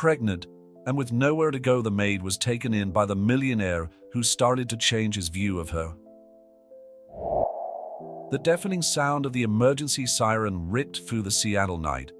pregnant, and with nowhere to go, the maid was taken in by the millionaire who started to change his view of her. The deafening sound of the emergency siren ripped through the Seattle night,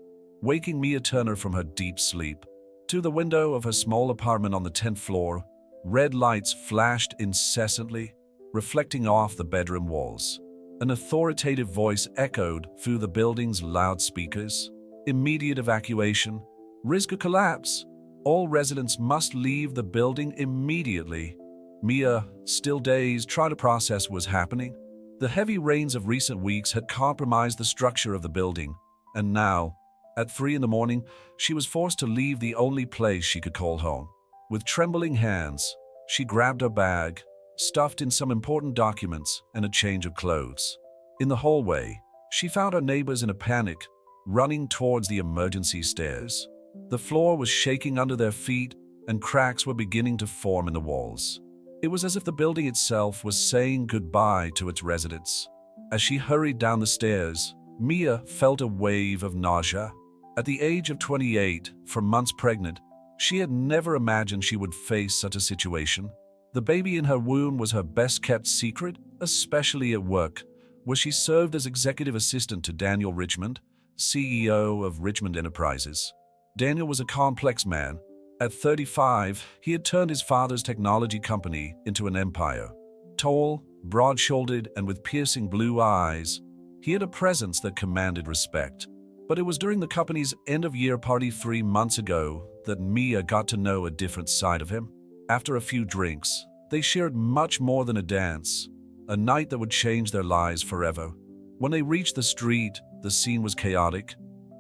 waking Mia Turner from her deep sleep. To the window of her small apartment on the 10th floor, red lights flashed incessantly, reflecting off the bedroom walls. An authoritative voice echoed through the building's loudspeakers. Immediate evacuation. Risk of collapse. All residents must leave the building immediately. Mia, still dazed, tried to process what was happening. The heavy rains of recent weeks had compromised the structure of the building, and now, at 3 in the morning, she was forced to leave the only place she could call home. With trembling hands, she grabbed her bag, stuffed in some important documents and a change of clothes. In the hallway, she found her neighbors in a panic, running towards the emergency stairs. The floor was shaking under their feet, and cracks were beginning to form in the walls. It was as if the building itself was saying goodbye to its residents. As she hurried down the stairs, Mia felt a wave of nausea. At the age of 28, for months pregnant, she had never imagined she would face such a situation. The baby in her womb was her best-kept secret, especially at work, where she served as executive assistant to Daniel Richmond, CEO of Richmond Enterprises. Daniel was a complex man. At 35, he had turned his father's technology company into an empire. Tall, broad-shouldered, and with piercing blue eyes, he had a presence that commanded respect. But it was during the company's end-of-year party 3 months ago that Mia got to know a different side of him. After a few drinks, they shared much more than a dance, a night that would change their lives forever. When they reached the street, the scene was chaotic.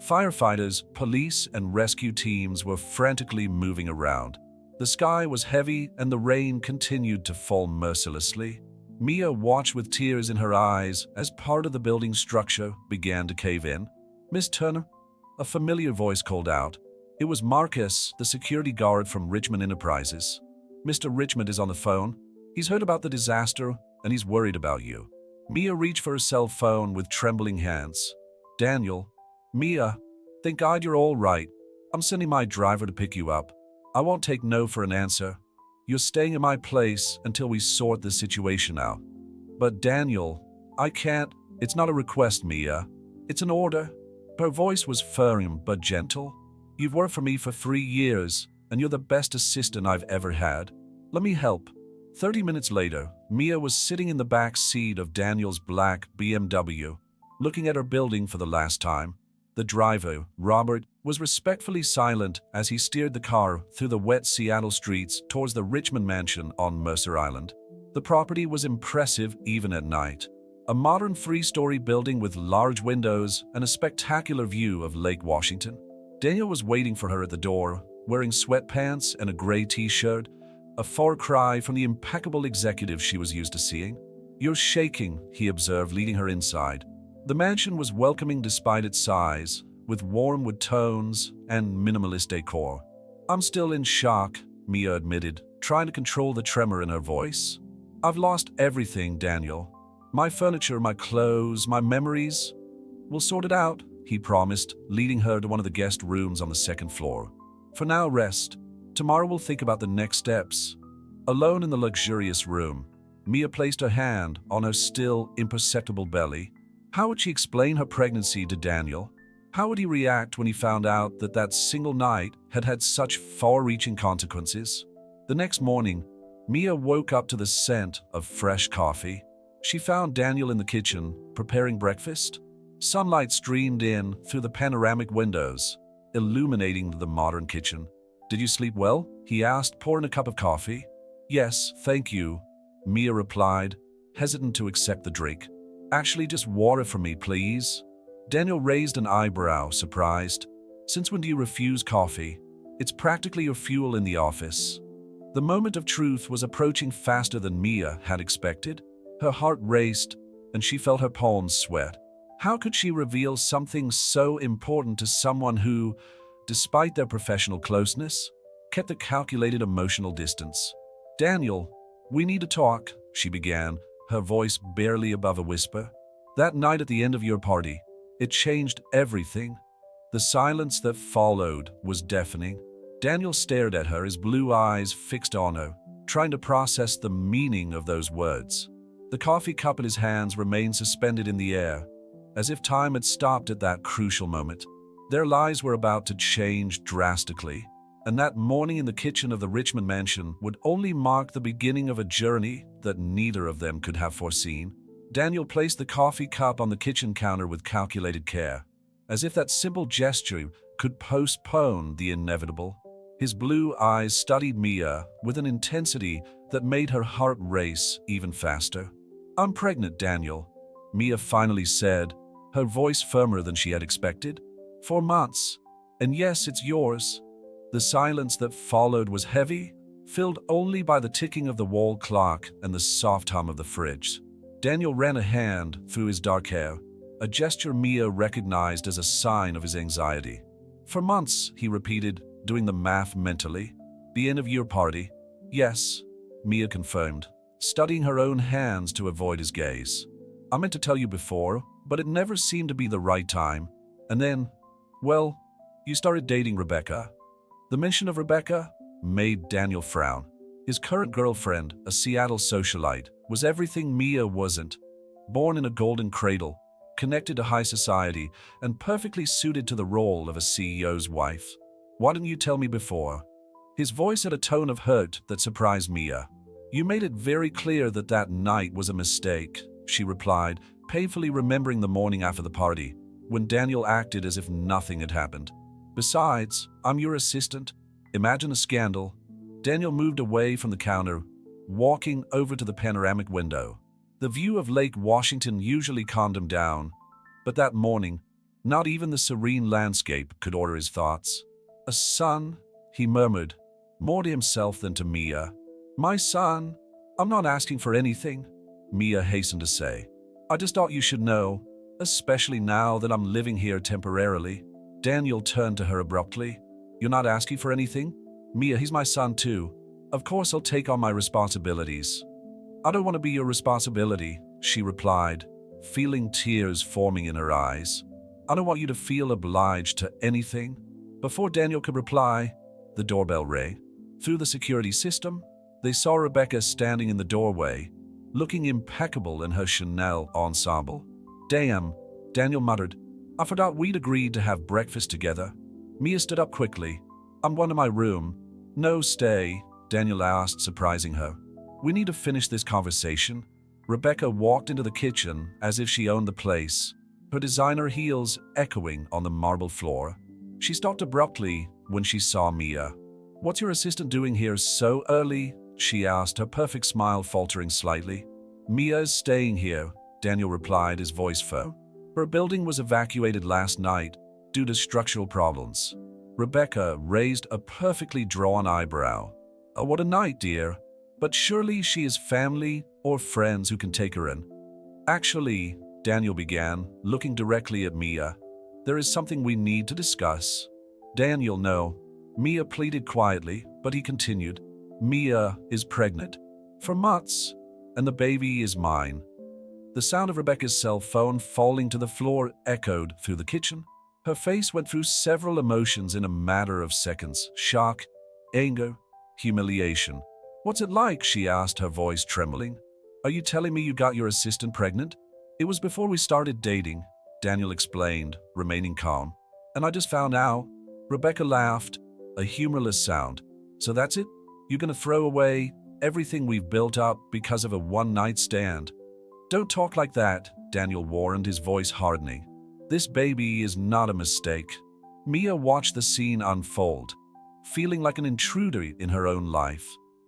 Firefighters, police, and rescue teams were frantically moving around. The sky was heavy and the rain continued to fall mercilessly. Mia watched with tears in her eyes as part of the building structure began to cave in. "Miss Turner?" A familiar voice called out. It was Marcus, the security guard from Richmond Enterprises. "Mr. Richmond is on the phone. He's heard about the disaster and he's worried about you." Mia reached for her cell phone with trembling hands. "Daniel?" "Mia, thank God you're all right. I'm sending my driver to pick you up. I won't take no for an answer. You're staying in my place until we sort this situation out." "But Daniel, I can't. It's not a request, Mia. It's an order." Her voice was firm but gentle. "You've worked for me for 3 years, and you're the best assistant I've ever had. Let me help." 30 minutes later, Mia was sitting in the back seat of Daniel's black BMW, looking at her building for the last time. The driver, Robert, was respectfully silent as he steered the car through the wet Seattle streets towards the Richmond mansion on Mercer Island. The property was impressive even at night. A modern 3-story building with large windows and a spectacular view of Lake Washington. Daniel was waiting for her at the door, wearing sweatpants and a gray t-shirt, a far cry from the impeccable executive she was used to seeing. "You're shaking," he observed, leading her inside. The mansion was welcoming despite its size, with warm wood tones and minimalist decor. "I'm still in shock," Mia admitted, trying to control the tremor in her voice. "I've lost everything, Daniel. My furniture, my clothes, my memories. We'll sort it out," he promised, leading her to one of the guest rooms on the 2nd floor. "For now, rest. Tomorrow we'll think about the next steps." Alone in the luxurious room, Mia placed her hand on her still imperceptible belly. How would she explain her pregnancy to Daniel? How would he react when he found out that that single night had had such far-reaching consequences? The next morning, Mia woke up to the scent of fresh coffee. She found Daniel in the kitchen, preparing breakfast. Sunlight streamed in through the panoramic windows, illuminating the modern kitchen. "Did you sleep well?" he asked, pouring a cup of coffee. "Yes, thank you," Mia replied, hesitant to accept the drink. "Actually, just water for me, please." Daniel raised an eyebrow, surprised. "Since when do you refuse coffee? It's practically your fuel in the office." The moment of truth was approaching faster than Mia had expected. Her heart raced, and she felt her palms sweat. How could she reveal something so important to someone who, despite their professional closeness, kept a calculated emotional distance? "Daniel, we need to talk," she began, her voice barely above a whisper. "That night at the end of your party, it changed everything." The silence that followed was deafening. Daniel stared at her, his blue eyes fixed on her, trying to process the meaning of those words. The coffee cup in his hands remained suspended in the air, as if time had stopped at that crucial moment. Their lives were about to change drastically, and that morning in the kitchen of the Richmond mansion would only mark the beginning of a journey that neither of them could have foreseen. Daniel placed the coffee cup on the kitchen counter with calculated care, as if that simple gesture could postpone the inevitable. His blue eyes studied Mia with an intensity that made her heart race even faster. "I'm pregnant, Daniel," Mia finally said, her voice firmer than she had expected. "4 months. And yes, it's yours." The silence that followed was heavy, filled only by the ticking of the wall clock and the soft hum of the fridge. Daniel ran a hand through his dark hair, a gesture Mia recognized as a sign of his anxiety. "For months," he repeated, doing the math mentally. "The end of your party?" "Yes," Mia confirmed, studying her own hands to avoid his gaze. "I meant to tell you before, but it never seemed to be the right time. And then, well, you started dating Rebecca." The mention of Rebecca made Daniel frown. His current girlfriend, a Seattle socialite, was everything Mia wasn't. Born in a golden cradle, connected to high society, and perfectly suited to the role of a CEO's wife. "Why didn't you tell me before?" His voice had a tone of hurt that surprised Mia. "You made it very clear that that night was a mistake," she replied, painfully remembering the morning after the party, when Daniel acted as if nothing had happened. "Besides, I'm your assistant. Imagine a scandal." Daniel moved away from the counter, walking over to the panoramic window. The view of Lake Washington usually calmed him down, but that morning, not even the serene landscape could order his thoughts. "A son," he murmured, more to himself than to Mia. "My son? I'm not asking for anything," Mia hastened to say. "I just thought you should know, especially now that I'm living here temporarily." Daniel turned to her abruptly. "You're not asking for anything? Mia, he's my son too. Of course I'll take on my responsibilities." "I don't want to be your responsibility," she replied, feeling tears forming in her eyes. "I don't want you to feel obliged to anything." Before Daniel could reply, the doorbell rang. Through the security system, they saw Rebecca standing in the doorway, looking impeccable in her Chanel ensemble. "Damn," Daniel muttered. "I forgot we'd agreed to have breakfast together." Mia stood up quickly. "I'm going to my room." "No, stay," Daniel asked, surprising her. "We need to finish this conversation." Rebecca walked into the kitchen as if she owned the place, her designer heels echoing on the marble floor. She stopped abruptly when she saw Mia. "What's your assistant doing here so early?" she asked, her perfect smile faltering slightly. "Mia is staying here," Daniel replied, his voice firm. "Her building was evacuated last night due to structural problems." Rebecca raised a perfectly drawn eyebrow. "Oh, what a night, dear. But surely she has family or friends who can take her in." "Actually," Daniel began, looking directly at Mia, "there is something we need to discuss." "Daniel, no," Mia pleaded quietly, but he continued. "Mia is pregnant. For months. And the baby is mine." The sound of Rebecca's cell phone falling to the floor echoed through the kitchen. Her face went through several emotions in a matter of seconds: shock, anger, humiliation. "What's it like?" she asked, her voice trembling. "Are you telling me you got your assistant pregnant?" "It was before we started dating," Daniel explained, remaining calm. "And I just found out." Rebecca laughed, a humorless sound. "So that's it? You're gonna throw away everything we've built up because of a one-night stand?" "Don't talk like that," Daniel warned, his voice hardening. "This baby is not a mistake." Mia watched the scene unfold, feeling like an intruder in her own life.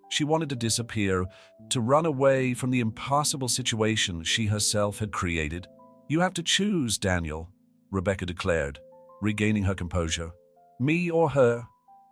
She wanted to disappear, to run away from the impossible situation she herself had created. "You have to choose, Daniel," Rebecca declared, regaining her composure. "Me or her?"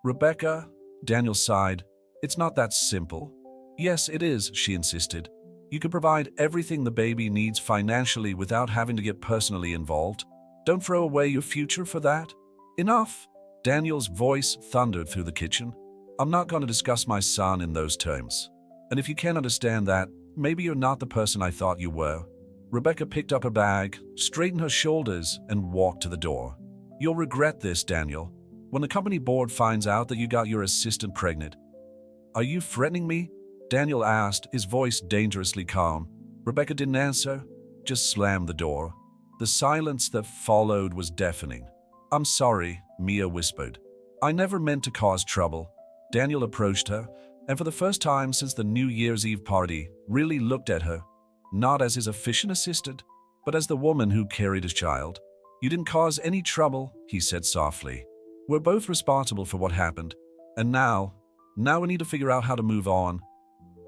"Rebecca," Daniel sighed. "It's not that simple." "Yes, it is," she insisted. "You can provide everything the baby needs financially without having to get personally involved. Don't throw away your future for that." "Enough!" Daniel's voice thundered through the kitchen. "I'm not going to discuss my son in those terms. And if you can't understand that, maybe you're not the person I thought you were." Rebecca picked up her bag, straightened her shoulders, and walked to the door. "You'll regret this, Daniel." when the company board finds out that you got your assistant pregnant. Are you threatening me? Daniel asked, his voice dangerously calm. Rebecca didn't answer, just slammed the door. The silence that followed was deafening. I'm sorry, Mia whispered. I never meant to cause trouble. Daniel approached her, and for the first time since the New Year's Eve party, really looked at her, not as his efficient assistant, but as the woman who carried his child. You didn't cause any trouble, he said softly. We're both responsible for what happened, and now we need to figure out how to move on.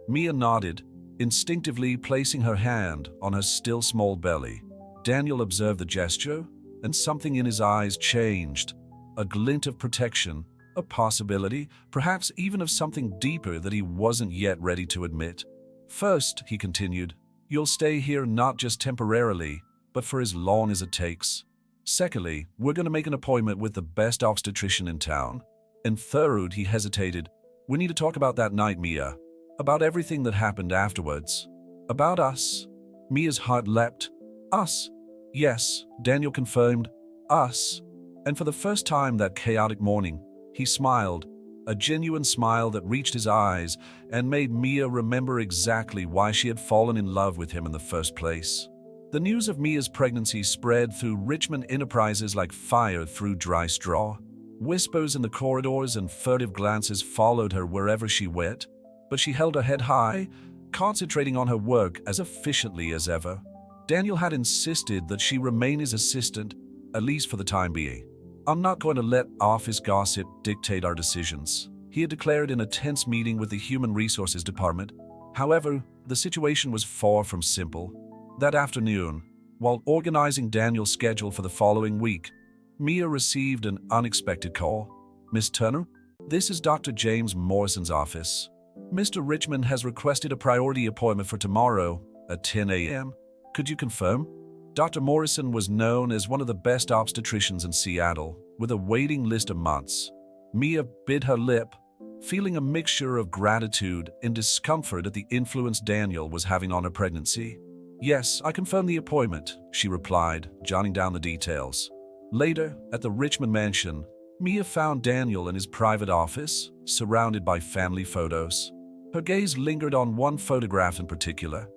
Mia nodded, instinctively placing her hand on her still small belly. Daniel observed the gesture, and something in his eyes changed. A glint of protection, a possibility, perhaps even of something deeper that he wasn't yet ready to admit. First, he continued, you'll stay here not just temporarily, but for as long as it takes. Secondly, we're going to make an appointment with the best obstetrician in town. And third, he hesitated, we need to talk about that night, Mia. About everything that happened afterwards. About us. Mia's heart leapt. Us. Yes, Daniel confirmed. Us. And for the first time that chaotic morning, he smiled, a genuine smile that reached his eyes and made Mia remember exactly why she had fallen in love with him in the first place. The news of Mia's pregnancy spread through Richmond Enterprises like fire through dry straw. Whispers in the corridors and furtive glances followed her wherever she went, but she held her head high, concentrating on her work as efficiently as ever. Daniel had insisted that she remain his assistant, at least for the time being. I'm not going to let office gossip dictate our decisions, he had declared in a tense meeting with the Human Resources Department. However, the situation was far from simple. That afternoon, while organizing Daniel's schedule for the following week, Mia received an unexpected call. Miss Turner, this is Dr. James Morrison's office. Mr. Richmond has requested a priority appointment for tomorrow at 10 a.m. Could you confirm? Dr. Morrison was known as one of the best obstetricians in Seattle, with a waiting list of months. Mia bit her lip, feeling a mixture of gratitude and discomfort at the influence Daniel was having on her pregnancy. Yes, I confirm the appointment, she replied, jotting down the details. Later, at the Richmond mansion, Mia found Daniel in his private office, surrounded by family photos. Her gaze lingered on one photograph in particular,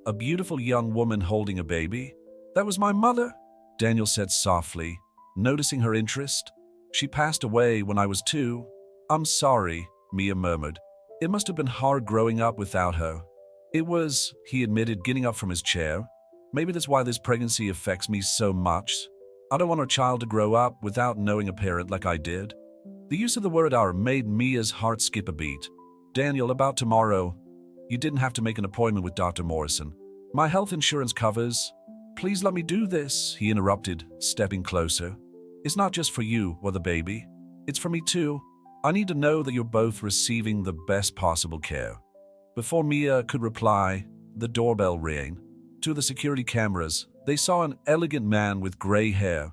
a beautiful young woman holding a baby. That was my mother, Daniel said softly, noticing her interest. She passed away when I was 2. I'm sorry, Mia murmured. It must have been hard growing up without her. It was, he admitted, getting up from his chair. Maybe that's why this pregnancy affects me so much. I don't want our child to grow up without knowing a parent like I did. The use of the word "our" made Mia's heart skip a beat. Daniel, about tomorrow. You didn't have to make an appointment with Dr. Morrison. My health insurance covers. Please let me do this, he interrupted, stepping closer. It's not just for you or the baby. It's for me too. I need to know that you're both receiving the best possible care. Before Mia could reply, the doorbell rang. To the security cameras, they saw an elegant man with gray hair.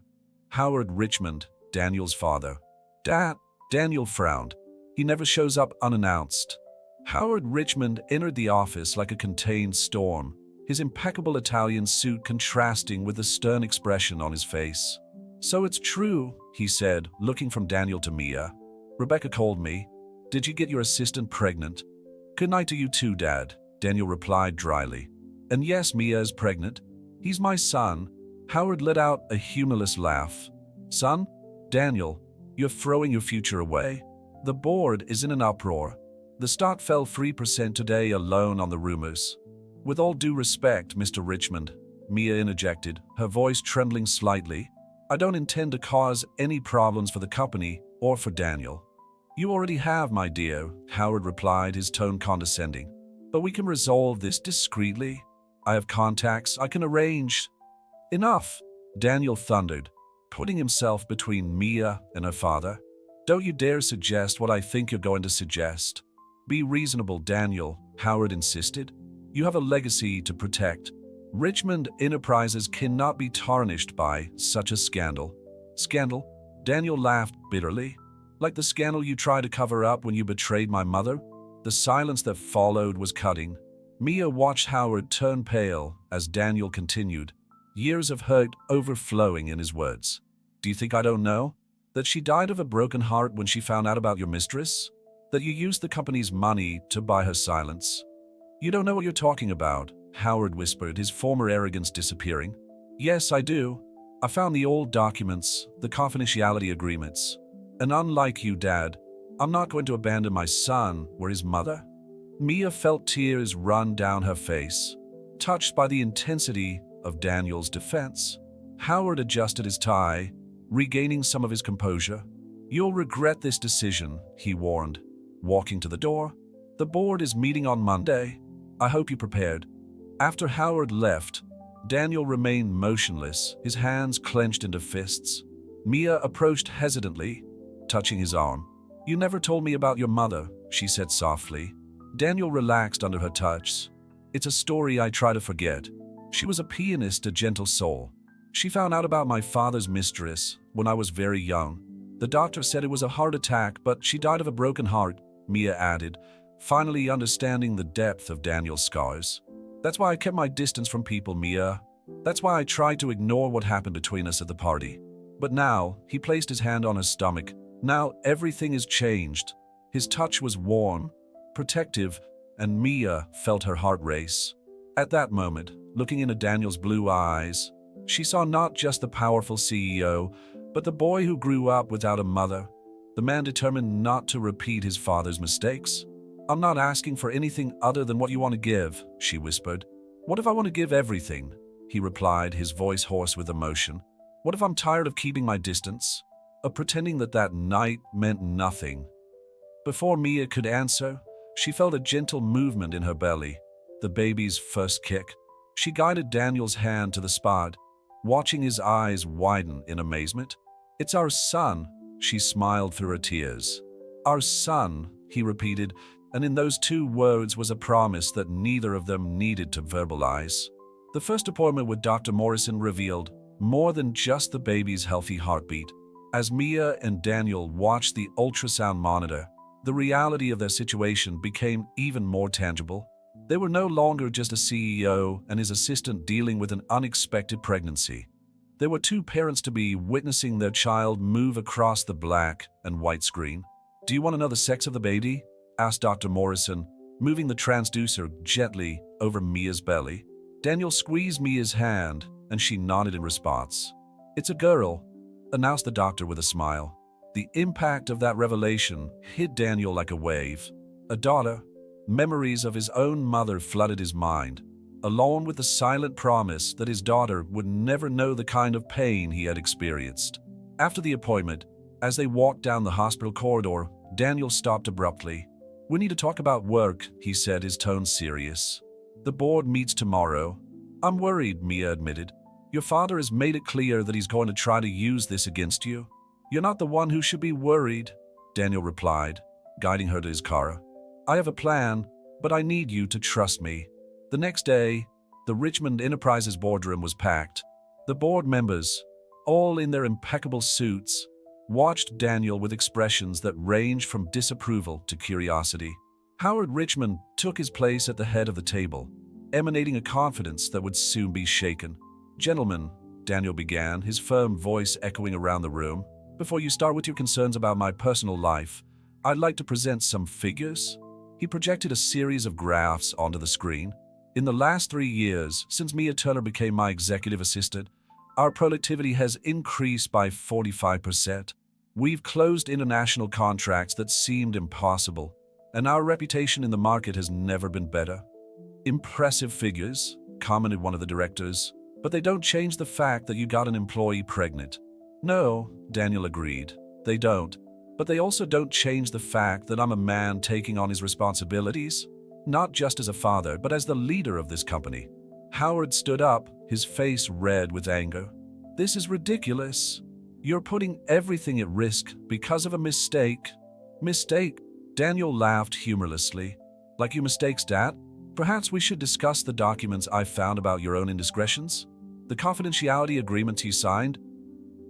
Howard Richmond, Daniel's father. Dad, Daniel frowned. He never shows up unannounced. Howard Richmond entered the office like a contained storm, his impeccable Italian suit contrasting with the stern expression on his face. So it's true, he said, looking from Daniel to Mia. Rebecca called me. Did you get your assistant pregnant? Good night to you too, Dad, Daniel replied dryly. And yes, Mia is pregnant. He's my son. Howard let out a humorless laugh. Son? Daniel, you're throwing your future away. The board is in an uproar. The stock fell 3% today alone on the rumors. With all due respect, Mr. Richmond, Mia interjected, her voice trembling slightly, I don't intend to cause any problems for the company or for Daniel. You already have, my dear, Howard replied, his tone condescending. But we can resolve this discreetly. I have contacts I can arrange. Enough, Daniel thundered, putting himself between Mia and her father. Don't you dare suggest what I think you're going to suggest. Be reasonable, Daniel, Howard insisted. You have a legacy to protect. Richmond Enterprises cannot be tarnished by such a scandal. Scandal? Daniel laughed bitterly. Like the scandal you tried to cover up when you betrayed my mother? The silence that followed was cutting. Mia watched Howard turn pale as Daniel continued, years of hurt overflowing in his words. Do you think I don't know? That she died of a broken heart when she found out about your mistress? That you used the company's money to buy her silence? You don't know what you're talking about, Howard whispered, his former arrogance disappearing. Yes, I do. I found the old documents, the confidentiality agreements. And unlike you, Dad, I'm not going to abandon my son or his mother. Mia felt tears run down her face, touched by the intensity of Daniel's defense. Howard adjusted his tie, regaining some of his composure. You'll regret this decision, he warned, walking to the door. The board is meeting on Monday. I hope you prepared. After Howard left, Daniel remained motionless, his hands clenched into fists. Mia approached hesitantly, touching his arm. You never told me about your mother, she said softly. Daniel relaxed under her touch. It's a story I try to forget. She was a pianist, a gentle soul. She found out about my father's mistress when I was very young. The doctor said it was a heart attack, but she died of a broken heart, Mia added, finally understanding the depth of Daniel's scars. That's why I kept my distance from people, Mia. That's why I tried to ignore what happened between us at the party. But now, he placed his hand on her stomach. Now everything is changed. His touch was warm, protective, and Mia felt her heart race. At that moment, looking into Daniel's blue eyes, she saw not just the powerful CEO, but the boy who grew up without a mother, the man determined not to repeat his father's mistakes. I'm not asking for anything other than what you want to give, she whispered. What if I want to give everything? He replied, his voice hoarse with emotion. What if I'm tired of keeping my distance? Of pretending that that night meant nothing? Before Mia could answer, she felt a gentle movement in her belly, the baby's first kick. She guided Daniel's hand to the spot, watching his eyes widen in amazement. It's our son, she smiled through her tears. Our son, he repeated, and in those two words was a promise that neither of them needed to verbalize. The first appointment with Dr. Morrison revealed more than just the baby's healthy heartbeat. As Mia and Daniel watched the ultrasound monitor, the reality of their situation became even more tangible. They were no longer just a CEO and his assistant dealing with an unexpected pregnancy. There were two parents-to-be witnessing their child move across the black and white screen. Do you want to know the sex of the baby? Asked Dr. Morrison, moving the transducer gently over Mia's belly. Daniel squeezed Mia's hand, and she nodded in response. It's a girl, announced the doctor with a smile. The impact of that revelation hit Daniel like a wave. A daughter. Memories of his own mother flooded his mind, along with the silent promise that his daughter would never know the kind of pain he had experienced. After the appointment, as they walked down the hospital corridor, Daniel stopped abruptly. We need to talk about work, he said, his tone serious. The board meets tomorrow. I'm worried, Mia admitted. Your father has made it clear that he's going to try to use this against you. You're not the one who should be worried, Daniel replied, guiding her to his car. I have a plan, but I need you to trust me. The next day, the Richmond Enterprises boardroom was packed. The board members, all in their impeccable suits, watched Daniel with expressions that ranged from disapproval to curiosity. Howard Richmond took his place at the head of the table, emanating a confidence that would soon be shaken. Gentlemen, Daniel began, his firm voice echoing around the room, before you start with your concerns about my personal life, I'd like to present some figures. He projected a series of graphs onto the screen. In the last 3 years, since Mia Turner became my executive assistant, our productivity has increased by 45%. We've closed international contracts that seemed impossible, and our reputation in the market has never been better. Impressive figures, commented one of the directors, but they don't change the fact that you got an employee pregnant. No, Daniel agreed. They don't. But they also don't change the fact that I'm a man taking on his responsibilities, not just as a father, but as the leader of this company. Howard stood up, his face red with anger. This is ridiculous. You're putting everything at risk because of a mistake. Mistake? Daniel laughed humorlessly. Like you mistakes, Dad? Perhaps we should discuss the documents I found about your own indiscretions? The confidentiality agreements you signed?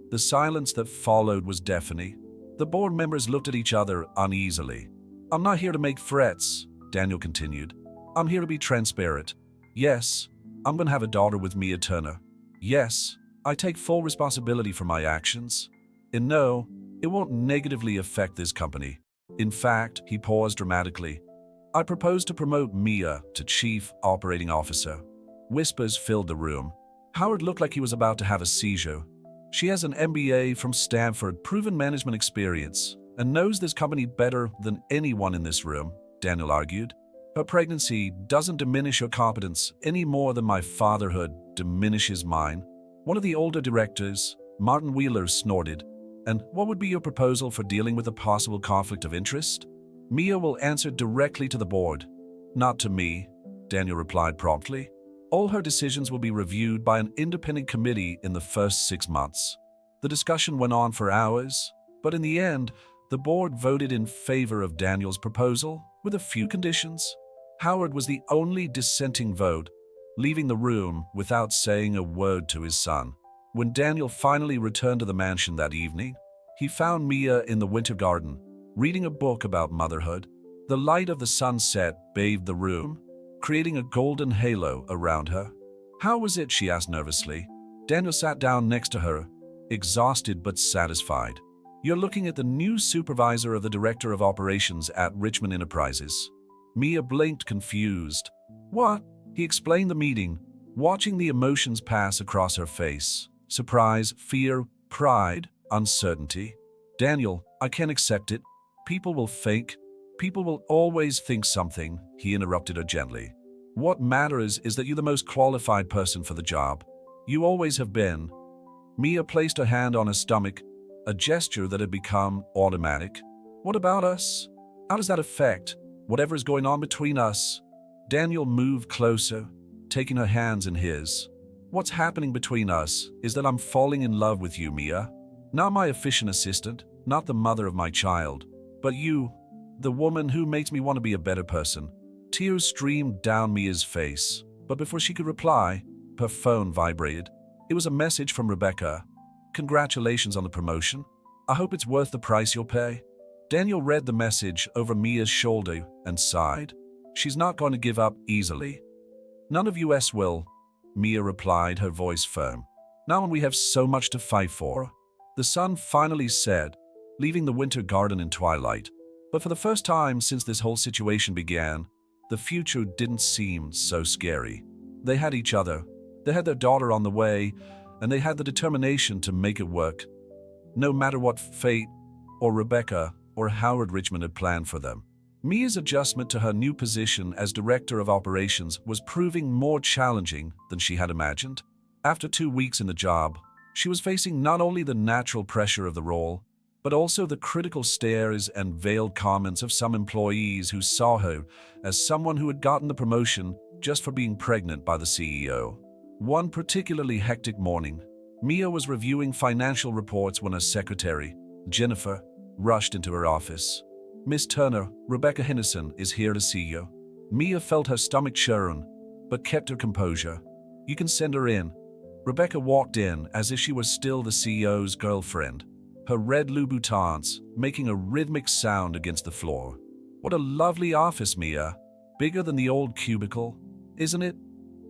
The silence that followed was deafening. The board members looked at each other uneasily. I'm not here to make threats, Daniel continued. I'm here to be transparent. Yes, I'm going to have a daughter with Mia Turner. Yes, I take full responsibility for my actions. And no, It won't negatively affect this company. In fact, he paused dramatically. I propose to promote Mia to Chief Operating Officer. Whispers filled the room. Howard looked like he was about to have a seizure. She has an MBA from Stanford, proven management experience, and knows this company better than anyone in this room, Daniel argued. Her pregnancy doesn't diminish her competence any more than my fatherhood diminishes mine. One of the older directors, Martin Wheeler, snorted. And what would be your proposal for dealing with a possible conflict of interest? Mia will answer directly to the board. Not to me, Daniel replied promptly. All her decisions will be reviewed by an independent committee in the first 6 months. The discussion went on for hours, but in the end, the board voted in favor of Daniel's proposal with a few conditions. Howard was the only dissenting vote, leaving the room without saying a word to his son. When Daniel finally returned to the mansion that evening, he found Mia in the winter garden, reading a book about motherhood. The light of the sunset bathed the room, creating a golden halo around her. How was it? She asked nervously. Daniel sat down next to her, exhausted but satisfied. You're looking at the new supervisor of the director of operations at Richmond Enterprises. Mia blinked, confused. What? He explained the meeting, watching the emotions pass across her face. Surprise, fear, pride, uncertainty. Daniel, I can't accept it. People will fake. People will always think something, he interrupted her gently. What matters is that you're the most qualified person for the job. You always have been. Mia placed her hand on her stomach, a gesture that had become automatic. What about us? How does that affect whatever is going on between us? Daniel moved closer, taking her hands in his. What's happening between us is that I'm falling in love with you, Mia. Not my efficient assistant, not the mother of my child, but you, the woman who makes me want to be a better person. Tears streamed down Mia's face, but before she could reply, her phone vibrated. It was a message from Rebecca. Congratulations on the promotion. I hope it's worth the price you'll pay. Daniel read the message over Mia's shoulder and sighed. She's not going to give up easily. None of us will, Mia replied, her voice firm. Now when we have so much to fight for. The sun finally set, leaving the winter garden in twilight. But for the first time since this whole situation began, the future didn't seem so scary. They had each other, they had their daughter on the way, and they had the determination to make it work, no matter what fate or Rebecca or Howard Richmond had planned for them. Mia's adjustment to her new position as Director of Operations was proving more challenging than she had imagined. After 2 weeks in the job, she was facing not only the natural pressure of the role, but also the critical stares and veiled comments of some employees who saw her as someone who had gotten the promotion just for being pregnant by the CEO. One particularly hectic morning, Mia was reviewing financial reports when her secretary, Jennifer, rushed into her office. Miss Turner, Rebecca Henderson is here to see you. Mia felt her stomach churn, but kept her composure. You can send her in. Rebecca walked in as if she was still the CEO's girlfriend, her red Louboutins making a rhythmic sound against the floor. What a lovely office, Mia. Bigger than the old cubicle, isn't it?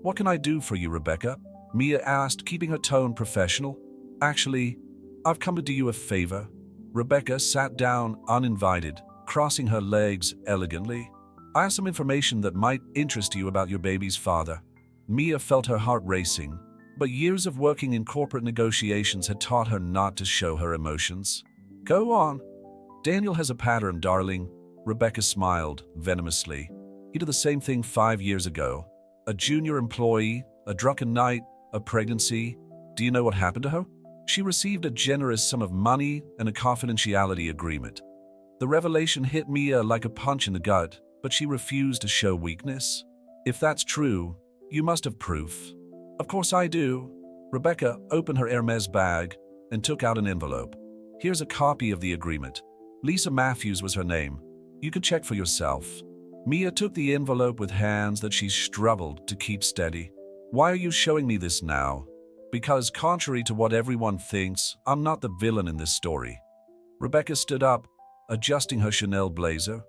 What can I do for you, Rebecca? Mia asked, keeping her tone professional. Actually, I've come to do you a favor. Rebecca sat down uninvited, crossing her legs elegantly. I have some information that might interest you about your baby's father. Mia felt her heart racing, but years of working in corporate negotiations had taught her not to show her emotions. Go on. Daniel has a pattern, darling. Rebecca smiled venomously. He did the same thing 5 years ago. A junior employee, a drunken night, a pregnancy. Do you know what happened to her? She received a generous sum of money and a confidentiality agreement. The revelation hit Mia like a punch in the gut, but she refused to show weakness. If that's true, you must have proof. Of course I do. Rebecca opened her Hermes bag and took out an envelope. Here's a copy of the agreement. Lisa Matthews was her name. You can check for yourself. Mia took the envelope with hands that she struggled to keep steady. Why are you showing me this now? Because contrary to what everyone thinks, I'm not the villain in this story. Rebecca stood up, adjusting her Chanel blazer.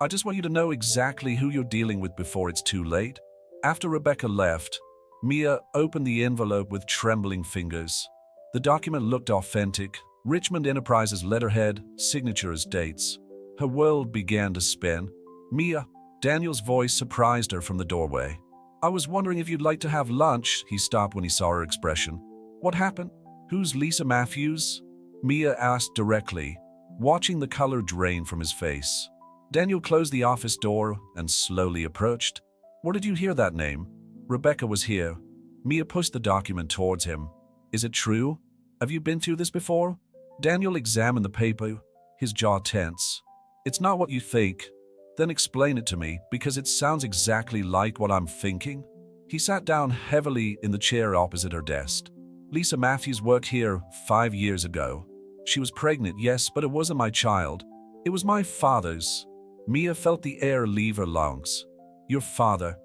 I just want you to know exactly who you're dealing with before it's too late. After Rebecca left, Mia opened the envelope with trembling fingers. The document looked authentic, Richmond Enterprises letterhead, signatures, dates. Her world began to spin. Mia, Daniel's voice surprised her from the doorway. I was wondering if you'd like to have lunch. He stopped when he saw her expression. What happened? Who's Lisa Matthews? Mia asked directly, watching the color drain from his face. Daniel closed the office door and slowly approached. Where did you hear that name? Rebecca was here. Mia pushed the document towards him. Is it true? Have you been through this before? Daniel examined the paper, his jaw tense. It's not what you think. Then explain it to me, because it sounds exactly like what I'm thinking. He sat down heavily in the chair opposite her desk. Lisa Matthews worked here 5 years ago. She was pregnant, yes, but it wasn't my child. It was my father's. Mia felt the air leave her lungs. Your father.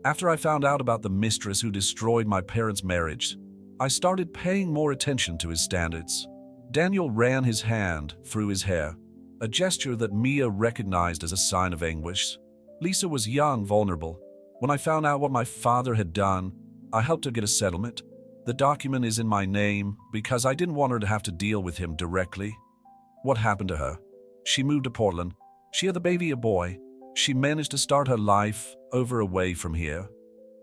After I found out about the mistress who destroyed my parents' marriage, I started paying more attention to his standards. Daniel ran his hand through his hair, a gesture that Mia recognized as a sign of anguish. Lisa was young, vulnerable. When I found out what my father had done, I helped her get a settlement. The document is in my name because I didn't want her to have to deal with him directly. What happened to her? She moved to Portland. She had the baby, a boy. She managed to start her life over away from here.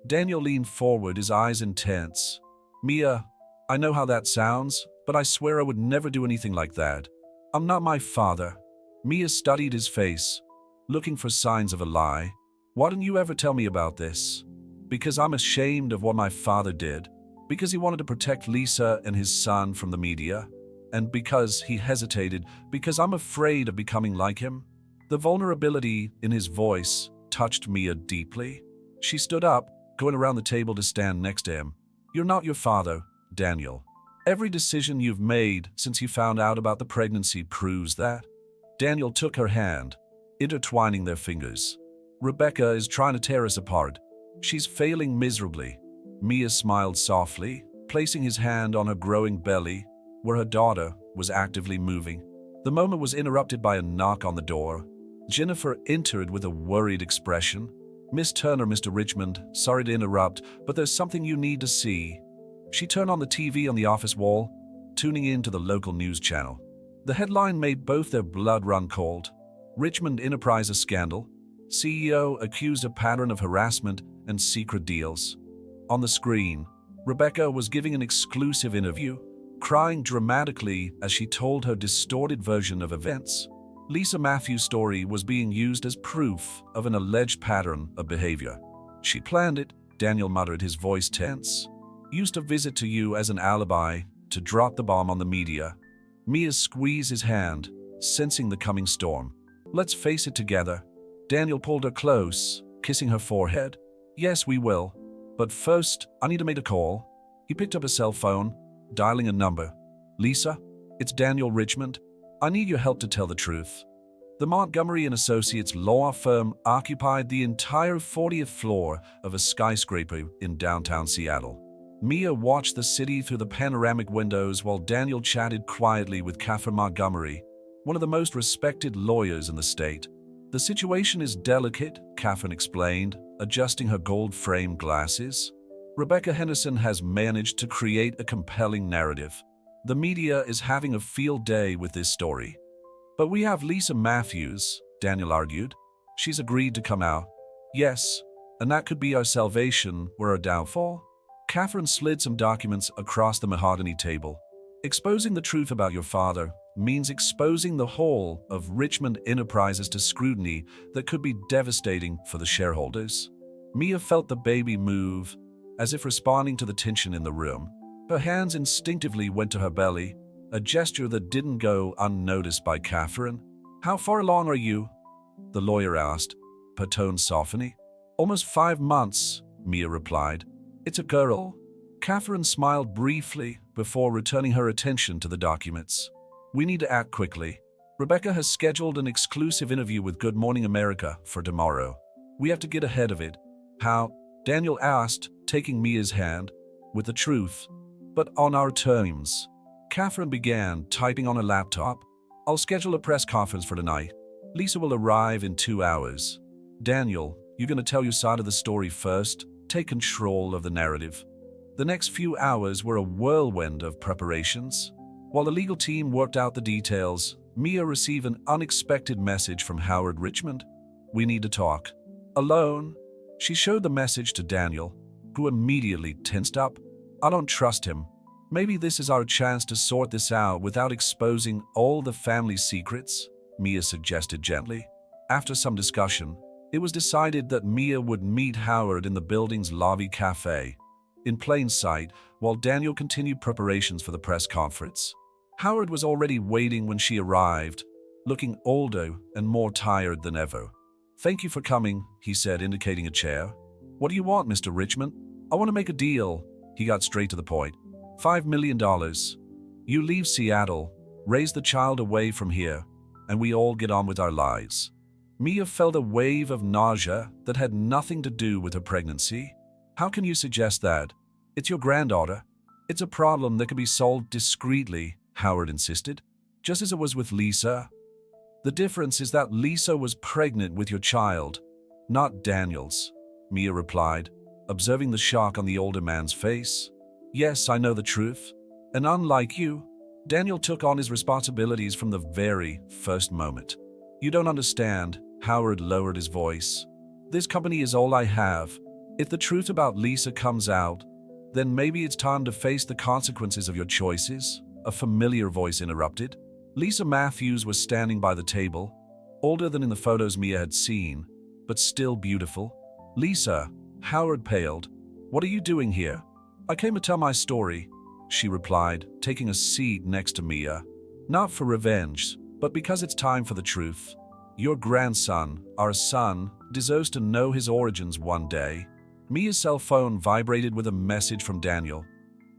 Daniel leaned forward, his eyes intense. Mia, I know how that sounds, but I swear I would never do anything like that. I'm not my father. Mia studied his face, looking for signs of a lie. Why didn't you ever tell me about this? Because I'm ashamed of what my father did. Because he wanted to protect Lisa and his son from the media. And because he hesitated, because I'm afraid of becoming like him. The vulnerability in his voice touched Mia deeply. She stood up, going around the table to stand next to him. You're not your father, Daniel. Every decision you've made since you found out about the pregnancy proves that. Daniel took her hand, intertwining their fingers. Rebecca is trying to tear us apart. She's failing miserably. Mia smiled softly, placing his hand on her growing belly, where her daughter was actively moving. The moment was interrupted by a knock on the door. Jennifer entered with a worried expression. Miss Turner, Mr. Richmond, sorry to interrupt, but there's something you need to see. She turned on the TV on the office wall, tuning in to the local news channel. The headline made both their blood run cold. Richmond Enterprises scandal. CEO accused of pattern of harassment and secret deals. On the screen, Rebecca was giving an exclusive interview, crying dramatically as she told her distorted version of events. Lisa Matthews' story was being used as proof of an alleged pattern of behavior. She planned it, Daniel muttered, his voice tense. Used to visit to you as an alibi to drop the bomb on the media. Mia squeezed his hand, sensing the coming storm. Let's face it together. Daniel pulled her close, kissing her forehead. Yes, we will. But first, I need to make a call. He picked up a cell phone, dialing a number. Lisa, it's Daniel Richmond. I need your help to tell the truth. The Montgomery & Associates law firm occupied the entire 40th floor of a skyscraper in downtown Seattle. Mia watched the city through the panoramic windows while Daniel chatted quietly with Catherine Montgomery, one of the most respected lawyers in the state. The situation is delicate, Catherine explained, adjusting her gold-framed glasses. Rebecca Henderson has managed to create a compelling narrative. The media is having a field day with this story. But we have Lisa Matthews, Daniel argued. She's agreed to come out. Yes, and that could be our salvation or our downfall. Catherine slid some documents across the mahogany table. Exposing the truth about your father means exposing the whole of Richmond Enterprises to scrutiny that could be devastating for the shareholders. Mia felt the baby move, as if responding to the tension in the room. Her hands instinctively went to her belly, a gesture that didn't go unnoticed by Catherine. How far along are you? The lawyer asked, her tone softening. Almost 5 months, Mia replied. It's a girl. Catherine smiled briefly before returning her attention to the documents. We need to act quickly. Rebecca has scheduled an exclusive interview with Good Morning America for tomorrow. We have to get ahead of it. How? Daniel asked, taking Mia's hand. With the truth, but on our terms. Catherine began typing on her laptop. I'll schedule a press conference for tonight. Lisa will arrive in 2 hours. Daniel, you're going to tell your side of the story first. Take control of the narrative. The next few hours were a whirlwind of preparations. While the legal team worked out the details, Mia received an unexpected message from Howard Richmond. "We need to talk." Alone, she showed the message to Daniel, who immediately tensed up. "I don't trust him. Maybe this is our chance to sort this out without exposing all the family's secrets," Mia suggested gently. After some discussion, it was decided that Mia would meet Howard in the building's lobby cafe, in plain sight, while Daniel continued preparations for the press conference. Howard was already waiting when she arrived, looking older and more tired than ever. "Thank you for coming," he said, indicating a chair. "What do you want, Mr. Richmond?" "I want to make a deal." He got straight to the point. $5 million. You leave Seattle, raise the child away from here, and we all get on with our lives. Mia felt a wave of nausea that had nothing to do with her pregnancy. "How can you suggest that? It's your granddaughter. It's a problem that can be solved discreetly," Howard insisted, "just as it was with Lisa. The difference is that Lisa was pregnant with your child, not Daniel's," Mia replied, observing the shock on the older man's face. "Yes, I know the truth. And unlike you, Daniel took on his responsibilities from the very first moment." "You don't understand," Howard lowered his voice. "This company is all I have. If the truth about Lisa comes out, then maybe it's time to face the consequences of your choices," a familiar voice interrupted. Lisa Matthews was standing by the table, older than in the photos Mia had seen, but still beautiful. "Lisa," Howard paled. "What are you doing here?" "I came to tell my story," she replied, taking a seat next to Mia. "Not for revenge, but because it's time for the truth. Your grandson, our son, deserves to know his origins one day." Mia's cell phone vibrated with a message from Daniel.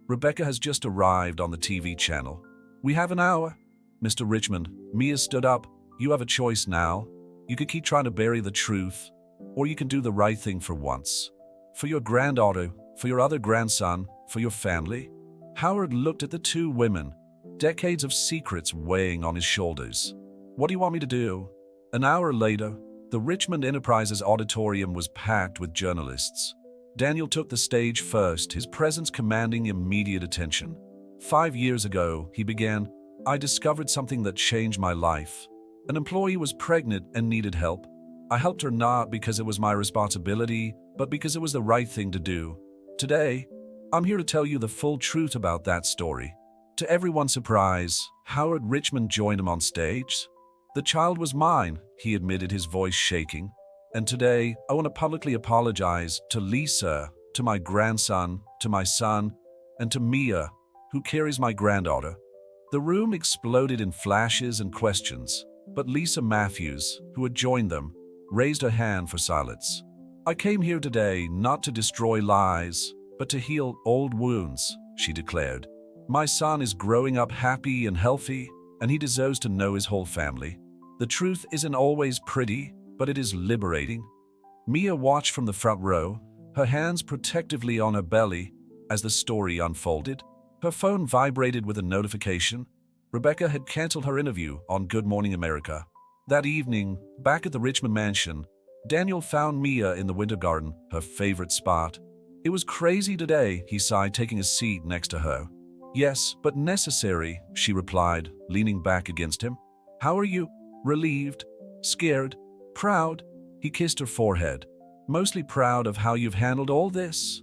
"Rebecca has just arrived on the TV channel. We have an hour." "Mr. Richmond," Mia stood up. "You have a choice now. You could keep trying to bury the truth, or you can do the right thing for once. For your granddaughter, for your other grandson, for your family." Howard looked at the two women, decades of secrets weighing on his shoulders. "What do you want me to do?" An hour later, the Richmond Enterprises auditorium was packed with journalists. Daniel took the stage first, his presence commanding immediate attention. "5 years ago," he began, "I discovered something that changed my life. An employee was pregnant and needed help. I helped her not because it was my responsibility, but because it was the right thing to do. Today, I'm here to tell you the full truth about that story." To everyone's surprise, Howard Richmond joined him on stage. "The child was mine," he admitted, his voice shaking. "And today, I want to publicly apologize to Lisa, to my grandson, to my son, and to Mia, who carries my granddaughter." The room exploded in flashes and questions, but Lisa Matthews, who had joined them, raised her hand for silence. "I came here today not to destroy lies, but to heal old wounds," she declared. "My son is growing up happy and healthy, and he deserves to know his whole family. The truth isn't always pretty, but it is liberating." Mia watched from the front row, her hands protectively on her belly, as the story unfolded. Her phone vibrated with a notification. Rebecca had canceled her interview on Good Morning America. That evening, back at the Richmond mansion, Daniel found Mia in the winter garden, her favorite spot. "It was crazy today," he sighed, taking a seat next to her. "Yes, but necessary," she replied, leaning back against him. "How are you?" "Relieved, scared, proud." He kissed her forehead. "Mostly proud of how you've handled all this."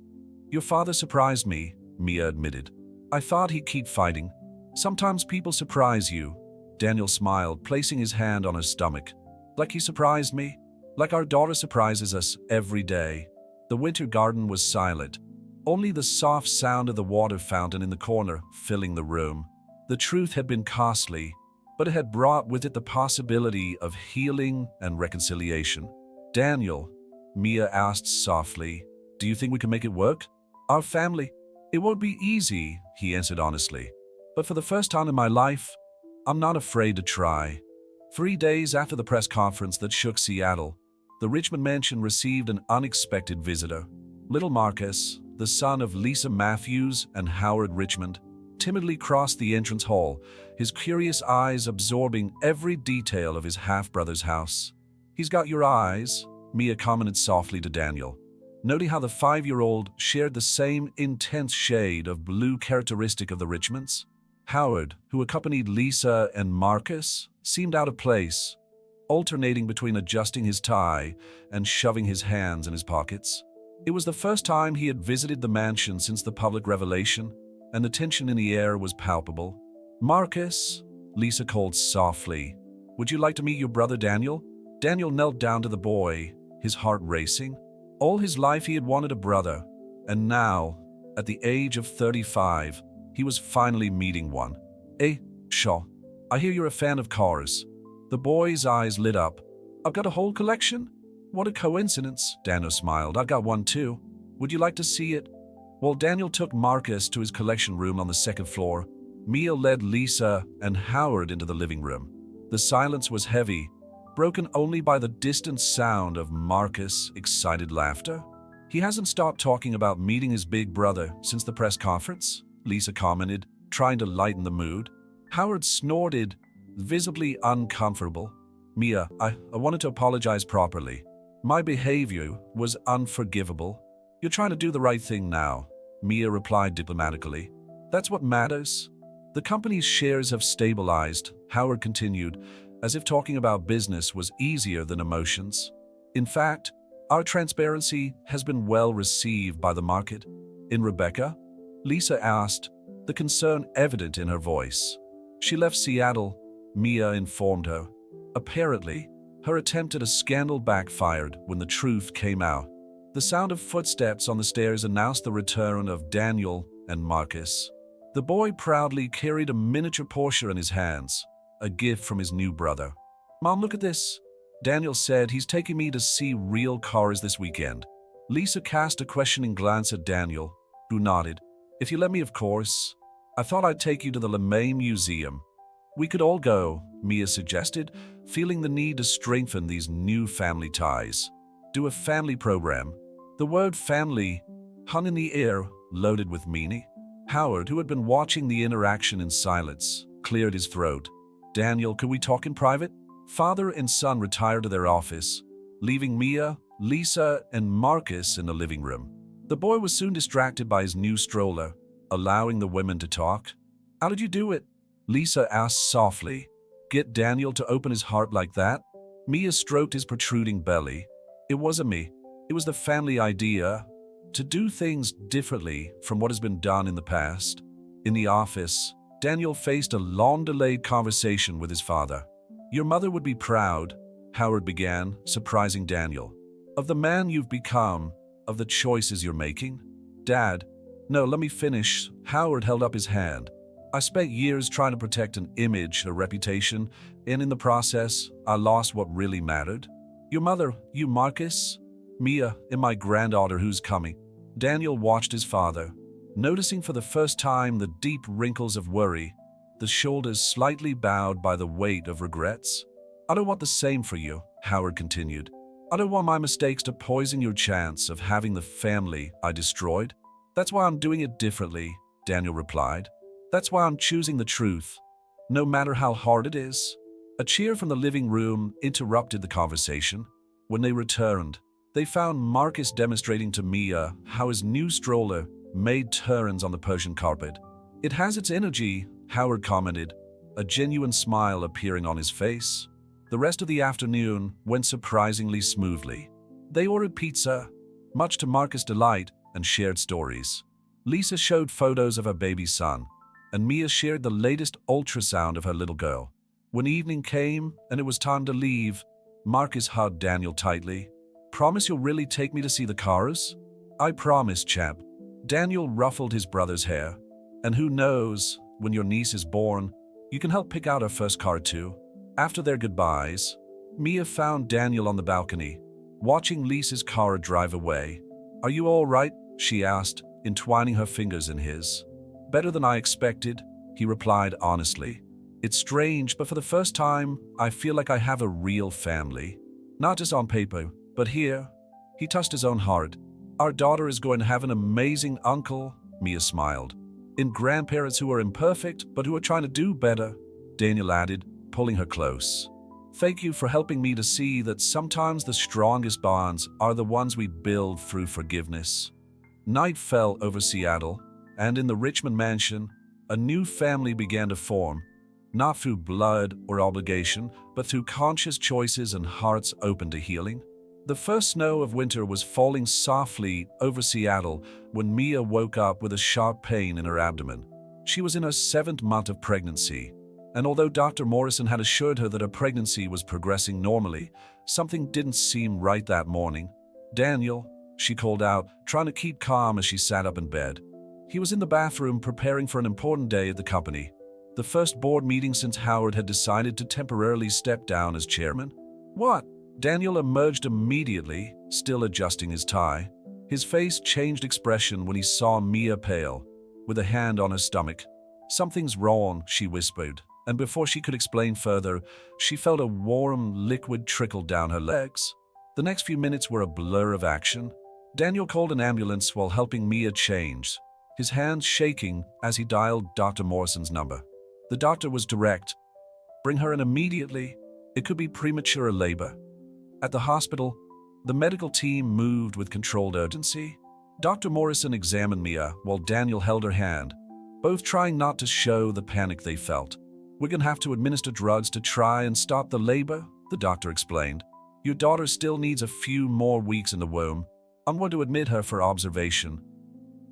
"Your father surprised me," Mia admitted. "I thought he'd keep fighting." "Sometimes people surprise you." Daniel smiled, placing his hand on her stomach. "Like he surprised me? Like our daughter surprises us every day." The winter garden was silent. Only the soft sound of the water fountain in the corner filling the room. The truth had been costly, but it had brought with it the possibility of healing and reconciliation. "Daniel," Mia asked softly, "do you think we can make it work? Our family?" "It won't be easy," he answered honestly. "But for the first time in my life, I'm not afraid to try." 3 days after the press conference that shook Seattle, the Richmond mansion received an unexpected visitor. Little Marcus, the son of Lisa Matthews and Howard Richmond, timidly crossed the entrance hall, his curious eyes absorbing every detail of his half-brother's house. "He's got your eyes," Mia commented softly to Daniel, noting how the 5-year-old shared the same intense shade of blue characteristic of the Richmonds. Howard, who accompanied Lisa and Marcus, seemed out of place, alternating between adjusting his tie and shoving his hands in his pockets. It was the first time he had visited the mansion since the public revelation, and the tension in the air was palpable. "Marcus," Lisa called softly, "would you like to meet your brother Daniel?" Daniel knelt down to the boy, his heart racing. All his life he had wanted a brother, and now, at the age of 35, he was finally meeting one. "Eh, Shaw, I hear you're a fan of cars." The boy's eyes lit up. "I've got a whole collection?" "What a coincidence," Daniel smiled. "I got one too. Would you like to see it?" While Daniel took Marcus to his collection room on the second floor, Mia led Lisa and Howard into the living room. The silence was heavy, broken only by the distant sound of Marcus' excited laughter. "He hasn't stopped talking about meeting his big brother since the press conference," Lisa commented, trying to lighten the mood. Howard snorted, visibly uncomfortable. "Mia, I wanted to apologize properly. My behavior was unforgivable." "You're trying to do the right thing now," Mia replied diplomatically. "That's what matters." "The company's shares have stabilized," Howard continued, as if talking about business was easier than emotions. "In fact, our transparency has been well received by the market." "In Rebecca?" Lisa asked, the concern evident in her voice. "She left Seattle," Mia informed her. Apparently, her attempt at a scandal backfired when the truth came out. The sound of footsteps on the stairs announced the return of Daniel and Marcus. The boy proudly carried a miniature Porsche in his hands, a gift from his new brother. "Mom, look at this," Daniel said. "He's taking me to see real cars this weekend." Lisa cast a questioning glance at Daniel, who nodded. "If you let me, of course. I thought I'd take you to the LeMay Museum." "We could all go," Mia suggested, feeling the need to strengthen these new family ties. "Do a family program." The word family hung in the air, loaded with meaning. Howard, who had been watching the interaction in silence, cleared his throat. "Daniel, could we talk in private?" Father and son retired to their office, leaving Mia, Lisa, and Marcus in the living room. The boy was soon distracted by his new stroller, allowing the women to talk. "How did you do it?" Lisa asked softly. "Get Daniel to open his heart like that?" Mia stroked his protruding belly. "It wasn't me. It was the family idea, to do things differently from what has been done in the past." In the office, Daniel faced a long-delayed conversation with his father. "Your mother would be proud," Howard began, surprising Daniel, "of the man you've become, of the choices you're making." "Dad, no, let me finish." Howard held up his hand. "I spent years trying to protect an image, a reputation, and in the process, I lost what really mattered. Your mother, you Marcus, Mia, and my granddaughter who's coming." Daniel watched his father, noticing for the first time the deep wrinkles of worry, the shoulders slightly bowed by the weight of regrets. "I don't want the same for you," Howard continued. "I don't want my mistakes to poison your chance of having the family I destroyed. That's why I'm doing it differently," Daniel replied. "That's why I'm choosing the truth, no matter how hard it is." A cheer from the living room interrupted the conversation. When they returned, they found Marcus demonstrating to Mia how his new stroller made turns on the Persian carpet. "It has its energy," Howard commented, a genuine smile appearing on his face. The rest of the afternoon went surprisingly smoothly. They ordered pizza, much to Marcus' delight, and shared stories. Lisa showed photos of her baby son, and Mia shared the latest ultrasound of her little girl. When evening came and it was time to leave, Marcus hugged Daniel tightly. "Promise you'll really take me to see the cars?" "I promise, champ." Daniel ruffled his brother's hair. "And who knows, when your niece is born, you can help pick out her first car too." After their goodbyes, Mia found Daniel on the balcony, watching Lisa's car drive away. "Are you all right?" she asked, entwining her fingers in his. "Better than I expected," he replied honestly. "It's strange, but for the first time, I feel like I have a real family. Not just on paper, but here." He touched his own heart. "Our daughter is going to have an amazing uncle," Mia smiled. "And grandparents who are imperfect, but who are trying to do better," Daniel added, pulling her close. "Thank you for helping me to see that sometimes the strongest bonds are the ones we build through forgiveness." Night fell over Seattle, and in the Richmond mansion, A new family began to form, not through blood or obligation, but through conscious choices and hearts open to healing. The first snow of winter was falling softly over Seattle when Mia woke up with a sharp pain in her abdomen. She was in her 7th month of pregnancy, and although Dr. Morrison had assured her that her pregnancy was progressing normally, something didn't seem right that morning. "Daniel," she called out, trying to keep calm as she sat up in bed. He was in the bathroom preparing for an important day at the company, the first board meeting since Howard had decided to temporarily step down as chairman. "What?" Daniel emerged immediately, still adjusting his tie. His face changed expression when he saw Mia pale, with a hand on her stomach. "Something's wrong," she whispered, and before she could explain further, she felt a warm liquid trickle down her legs. The next few minutes were a blur of action. Daniel called an ambulance while helping Mia change, his hands shaking as he dialed Dr. Morrison's number. The doctor was direct. "Bring her in immediately. It could be premature labor." At the hospital, the medical team moved with controlled urgency. Dr. Morrison examined Mia while Daniel held her hand, both trying not to show the panic they felt. "We're going to have to administer drugs to try and stop the labor," the doctor explained. "Your daughter still needs a few more weeks in the womb. I'm going to admit her for observation."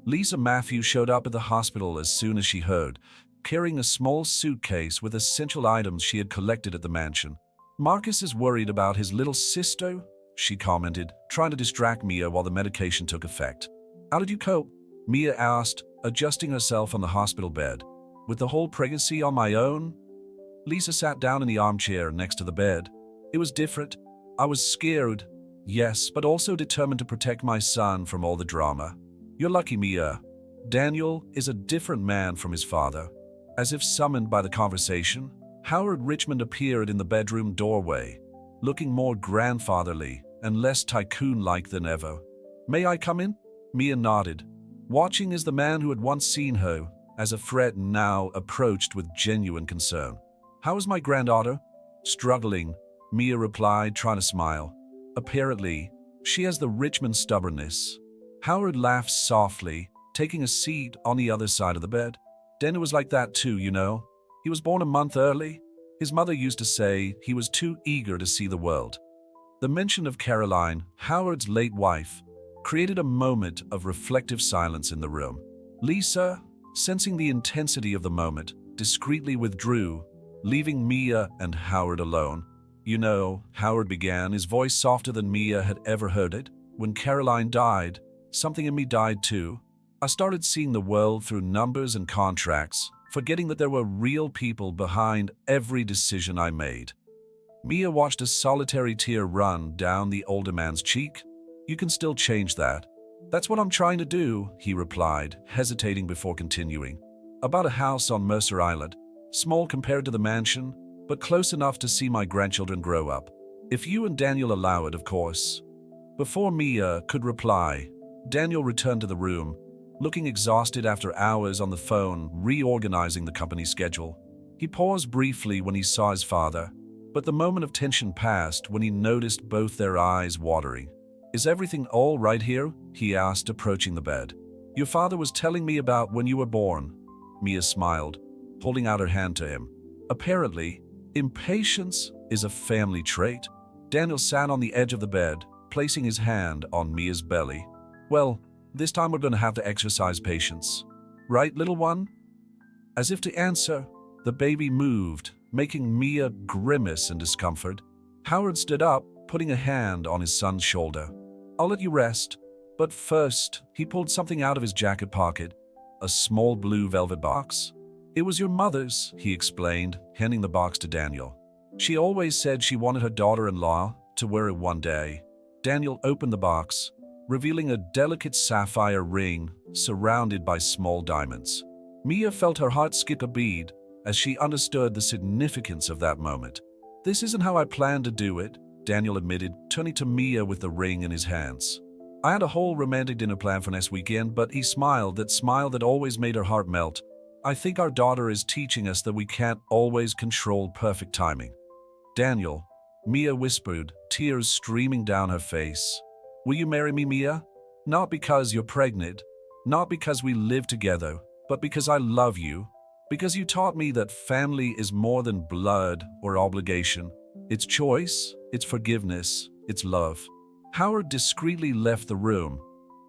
Lisa Matthews showed up at the hospital as soon as she heard, carrying a small suitcase with essential items she had collected at the mansion. "Marcus is worried about his little sister," she commented, trying to distract Mia while the medication took effect. "How did you cope?" Mia asked, adjusting herself on the hospital bed. "With the whole pregnancy on my own?" Lisa sat down in the armchair next to the bed. "It was different. I was scared, yes, but also determined to protect my son from all the drama. You're lucky, Mia. Daniel is a different man from his father." As if summoned by the conversation, Howard Richmond appeared in the bedroom doorway, looking more grandfatherly and less tycoon-like than ever. "May I come in?" Mia nodded, watching as the man who had once seen her as a threat now approached with genuine concern. "How is my granddaughter?" "Struggling," Mia replied, trying to smile. "Apparently, she has the Richmond stubbornness." Howard laughed softly, taking a seat on the other side of the bed. "Daniel was like that too, you know. He was born a month early. His mother used to say he was too eager to see the world." The mention of Caroline, Howard's late wife, created a moment of reflective silence in the room. Lisa, sensing the intensity of the moment, discreetly withdrew, leaving Mia and Howard alone. "You know," Howard began, his voice softer than Mia had ever heard it, "when Caroline died, something in me died too. I started seeing the world through numbers and contracts, forgetting that there were real people behind every decision I made." Mia watched a solitary tear run down the older man's cheek. "You can still change that." "That's what I'm trying to do," he replied, hesitating before continuing. "About a house on Mercer Island, small compared to the mansion, but close enough to see my grandchildren grow up. If you and Daniel allow it, of course." Before Mia could reply, Daniel returned to the room, looking exhausted after hours on the phone reorganizing the company schedule. He paused briefly when he saw his father, but the moment of tension passed when he noticed both their eyes watering. "Is everything all right here?" he asked, approaching the bed. "Your father was telling me about when you were born." Mia smiled, holding out her hand to him. "Apparently, impatience is a family trait." Daniel sat on the edge of the bed, placing his hand on Mia's belly. "Well, this time we're going to have to exercise patience. Right, little one?" As if to answer, the baby moved, making Mia grimace in discomfort. Howard stood up, putting a hand on his son's shoulder. "I'll let you rest, but first," he pulled something out of his jacket pocket, a small blue velvet box. "It was your mother's," he explained, handing the box to Daniel. "She always said she wanted her daughter-in-law to wear it one day." Daniel opened the box, revealing a delicate sapphire ring surrounded by small diamonds. Mia felt her heart skip a beat as she understood the significance of that moment. "This isn't how I planned to do it," Daniel admitted, turning to Mia with the ring in his hands. "I had a whole romantic dinner plan for next weekend," but he smiled that smile that always made her heart melt. "I think our daughter is teaching us that we can't always control perfect timing." "Daniel," Mia whispered, tears streaming down her face. "Will you marry me, Mia? Not because you're pregnant, not because we live together, but because I love you." Because you taught me that family is more than blood or obligation. It's choice, it's forgiveness, it's love. Howard discreetly left the room,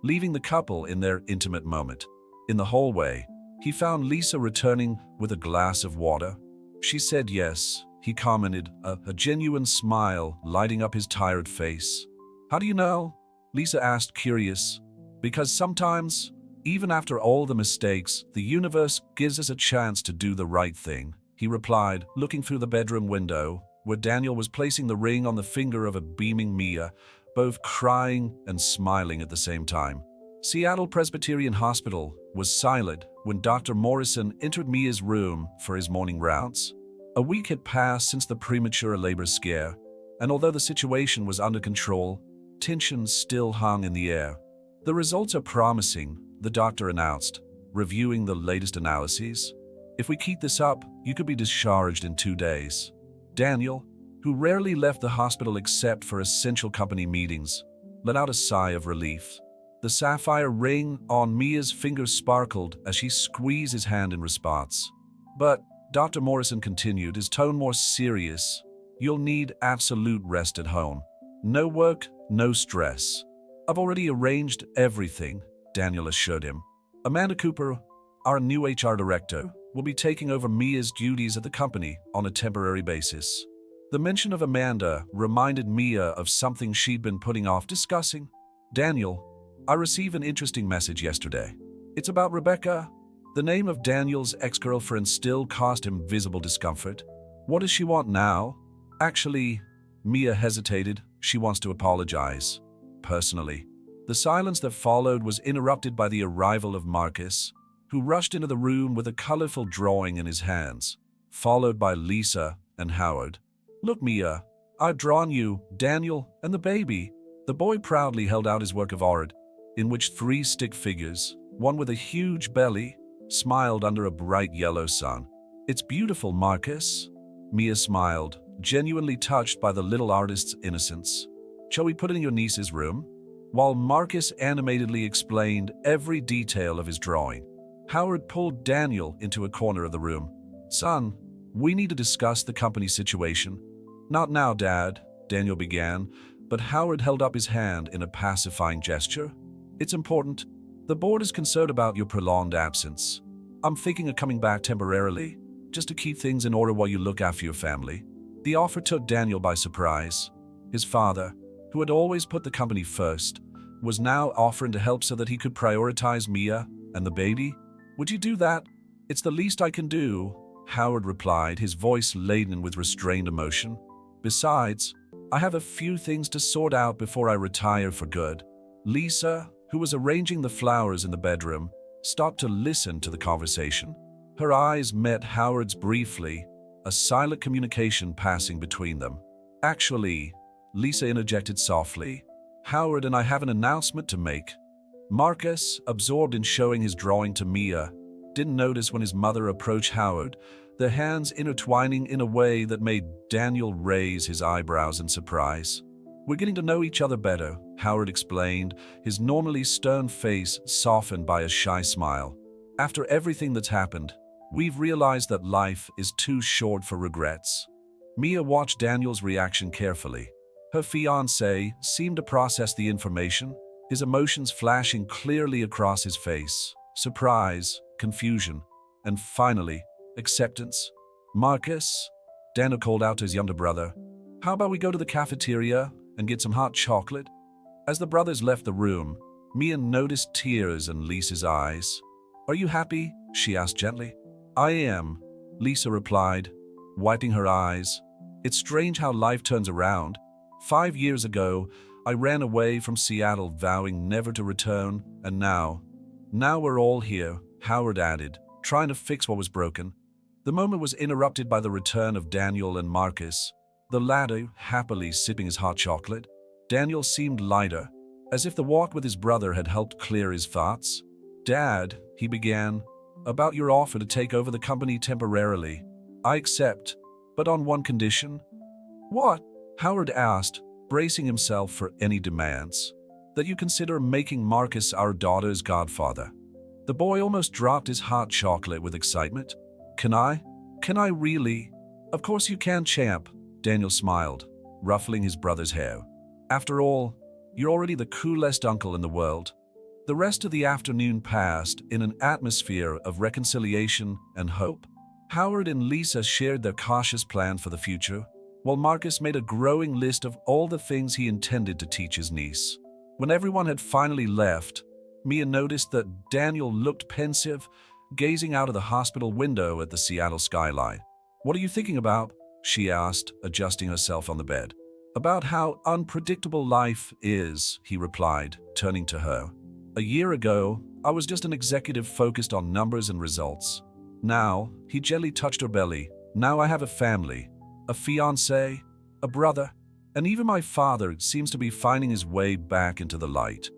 leaving the couple in their intimate moment. In the hallway, he found Lisa returning with a glass of water. She said yes, he commented, a genuine smile lighting up his tired face. How do you know? Lisa asked, curious. Because sometimes, even after all the mistakes, the universe gives us a chance to do the right thing, he replied, looking through the bedroom window, where Daniel was placing the ring on the finger of a beaming Mia, both crying and smiling at the same time. Seattle Presbyterian Hospital was silent when Dr. Morrison entered Mia's room for his morning rounds. A week had passed since the premature labor scare, and although the situation was under control, tension still hung in the air. The results are promising, the doctor announced, reviewing the latest analyses. If we keep this up, you could be discharged in 2 days. Daniel, who rarely left the hospital except for essential company meetings, let out a sigh of relief. The sapphire ring on Mia's finger sparkled as she squeezed his hand in response. But Dr. Morrison continued, his tone more serious. You'll need absolute rest at home. No work, no stress. I've already arranged everything, Daniel assured him. Amanda Cooper, our new HR director, will be taking over Mia's duties at the company on a temporary basis. The mention of Amanda reminded Mia of something she'd been putting off discussing. Daniel, I received an interesting message yesterday. It's about Rebecca. The name of Daniel's ex-girlfriend still caused him visible discomfort. What does she want now? Actually, Mia hesitated. She wants to apologize. Personally. The silence that followed was interrupted by the arrival of Marcus, who rushed into the room with a colorful drawing in his hands, followed by Lisa and Howard. Look, Mia, I've drawn you, Daniel, and the baby. The boy proudly held out his work of art, in which 3 stick figures, one with a huge belly, smiled under a bright yellow sun. It's beautiful, Marcus. Mia smiled, genuinely touched by the little artist's innocence. Shall we put it in your niece's room? While Marcus animatedly explained every detail of his drawing, Howard pulled Daniel into a corner of the room. Son, we need to discuss the company situation. Not now, Dad, Daniel began, but Howard held up his hand in a pacifying gesture. It's important. The board is concerned about your prolonged absence. I'm thinking of coming back temporarily, just to keep things in order while you look after your family. The offer took Daniel by surprise. His father, who had always put the company first, was now offering to help so that he could prioritize Mia and the baby. Would you do that? It's the least I can do, Howard replied, his voice laden with restrained emotion. Besides, I have a few things to sort out before I retire for good. Lisa, who was arranging the flowers in the bedroom, stopped to listen to the conversation. Her eyes met Howard's briefly, a silent communication passing between them. Actually, Lisa interjected softly, Howard and I have an announcement to make. Marcus, absorbed in showing his drawing to Mia, didn't notice when his mother approached Howard, their hands intertwining in a way that made Daniel raise his eyebrows in surprise. We're getting to know each other better, Howard explained, his normally stern face softened by a shy smile. After everything that's happened, we've realized that life is too short for regrets. Mia watched Daniel's reaction carefully. Her fiancé seemed to process the information, his emotions flashing clearly across his face. Surprise, confusion, and finally, acceptance. Marcus, Daniel called out to his younger brother, how about we go to the cafeteria and get some hot chocolate? As the brothers left the room, Mia noticed tears in Lisa's eyes. Are you happy? She asked gently. I am, Lisa replied, wiping her eyes. It's strange how life turns around. 5 years ago, I ran away from Seattle vowing never to return, and now we're all here, Howard added, trying to fix what was broken. The moment was interrupted by the return of Daniel and Marcus, the latter happily sipping his hot chocolate. Daniel seemed lighter, as if the walk with his brother had helped clear his thoughts. Dad, he began, about your offer to take over the company temporarily. I accept, but on one condition. What? Howard asked, bracing himself for any demands. That you consider making Marcus our daughter's godfather. The boy almost dropped his hot chocolate with excitement. Can I? Can I really? Of course you can, champ, Daniel smiled, ruffling his brother's hair. After all, you're already the coolest uncle in the world. The rest of the afternoon passed in an atmosphere of reconciliation and hope. Howard and Lisa shared their cautious plan for the future, while Marcus made a growing list of all the things he intended to teach his niece. When everyone had finally left, Mia noticed that Daniel looked pensive, gazing out of the hospital window at the Seattle skyline. "What are you thinking about?" she asked, adjusting herself on the bed. "About how unpredictable life is," he replied, turning to her. "A year ago, I was just an executive focused on numbers and results. Now," he gently touched her belly, "now I have a family, a fiancé, a brother, and even my father seems to be finding his way back into the light."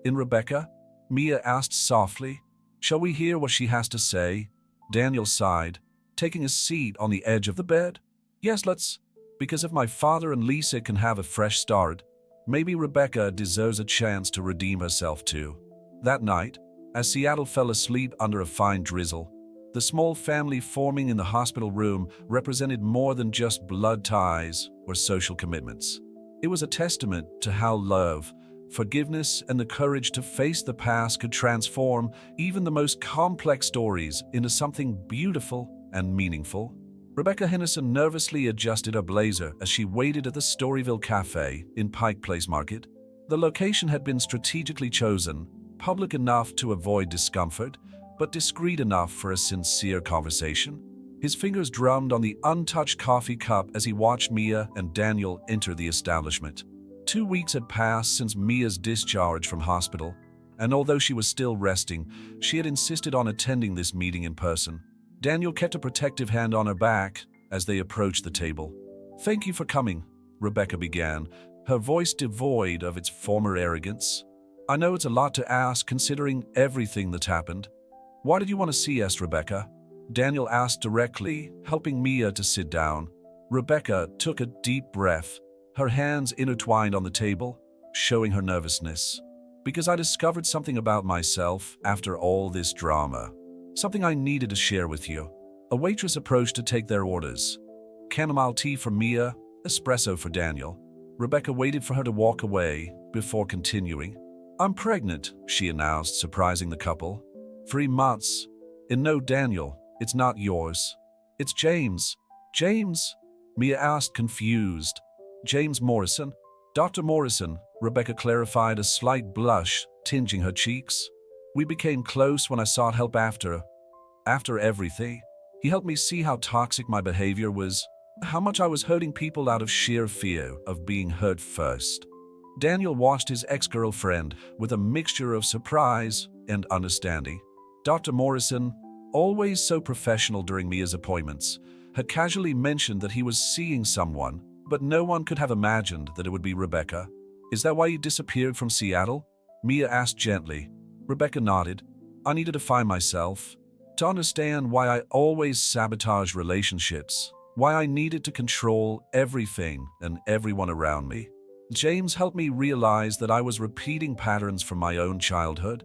"In Rebecca?" Mia asked softly. "Shall we hear what she has to say?" Daniel sighed, taking a seat on the edge of the bed. "Yes, let's. Because if my father and Lisa can have a fresh start, maybe Rebecca deserves a chance to redeem herself too." That night, as Seattle fell asleep under a fine drizzle, the small family forming in the hospital room represented more than just blood ties or social commitments. It was a testament to how love, forgiveness, and the courage to face the past could transform even the most complex stories into something beautiful and meaningful. Rebecca Henderson nervously adjusted her blazer as she waited at the Storyville Cafe in Pike Place Market. The location had been strategically chosen, public enough to avoid discomfort, but discreet enough for a sincere conversation. His fingers drummed on the untouched coffee cup as he watched Mia and Daniel enter the establishment. 2 weeks had passed since Mia's discharge from hospital, and although she was still resting, she had insisted on attending this meeting in person. Daniel kept a protective hand on her back as they approached the table. "Thank you for coming," Rebecca began, her voice devoid of its former arrogance. "I know it's a lot to ask considering everything that's happened." "Why did you want to see us, Rebecca?" Daniel asked directly, helping Mia to sit down. Rebecca took a deep breath, her hands intertwined on the table, showing her nervousness. "Because I discovered something about myself after all this drama. Something I needed to share with you." A waitress approached to take their orders. Chamomile tea for Mia, espresso for Daniel. Rebecca waited for her to walk away before continuing. "I'm pregnant," she announced, surprising the couple. 3 months. And no, Daniel, it's not yours. It's James." "James?" Mia asked, confused. "James Morrison." "Dr. Morrison," Rebecca clarified, a slight blush tinging her cheeks. "We became close when I sought help after everything. He helped me see how toxic my behavior was, how much I was hurting people out of sheer fear of being hurt first." Daniel watched his ex-girlfriend with a mixture of surprise and understanding. Dr. Morrison, always so professional during Mia's appointments, had casually mentioned that he was seeing someone, but no one could have imagined that it would be Rebecca. "Is that why you disappeared from Seattle?" Mia asked gently. Rebecca nodded. "I needed to find myself, to understand why I always sabotaged relationships, why I needed to control everything and everyone around me. James helped me realize that I was repeating patterns from my own childhood."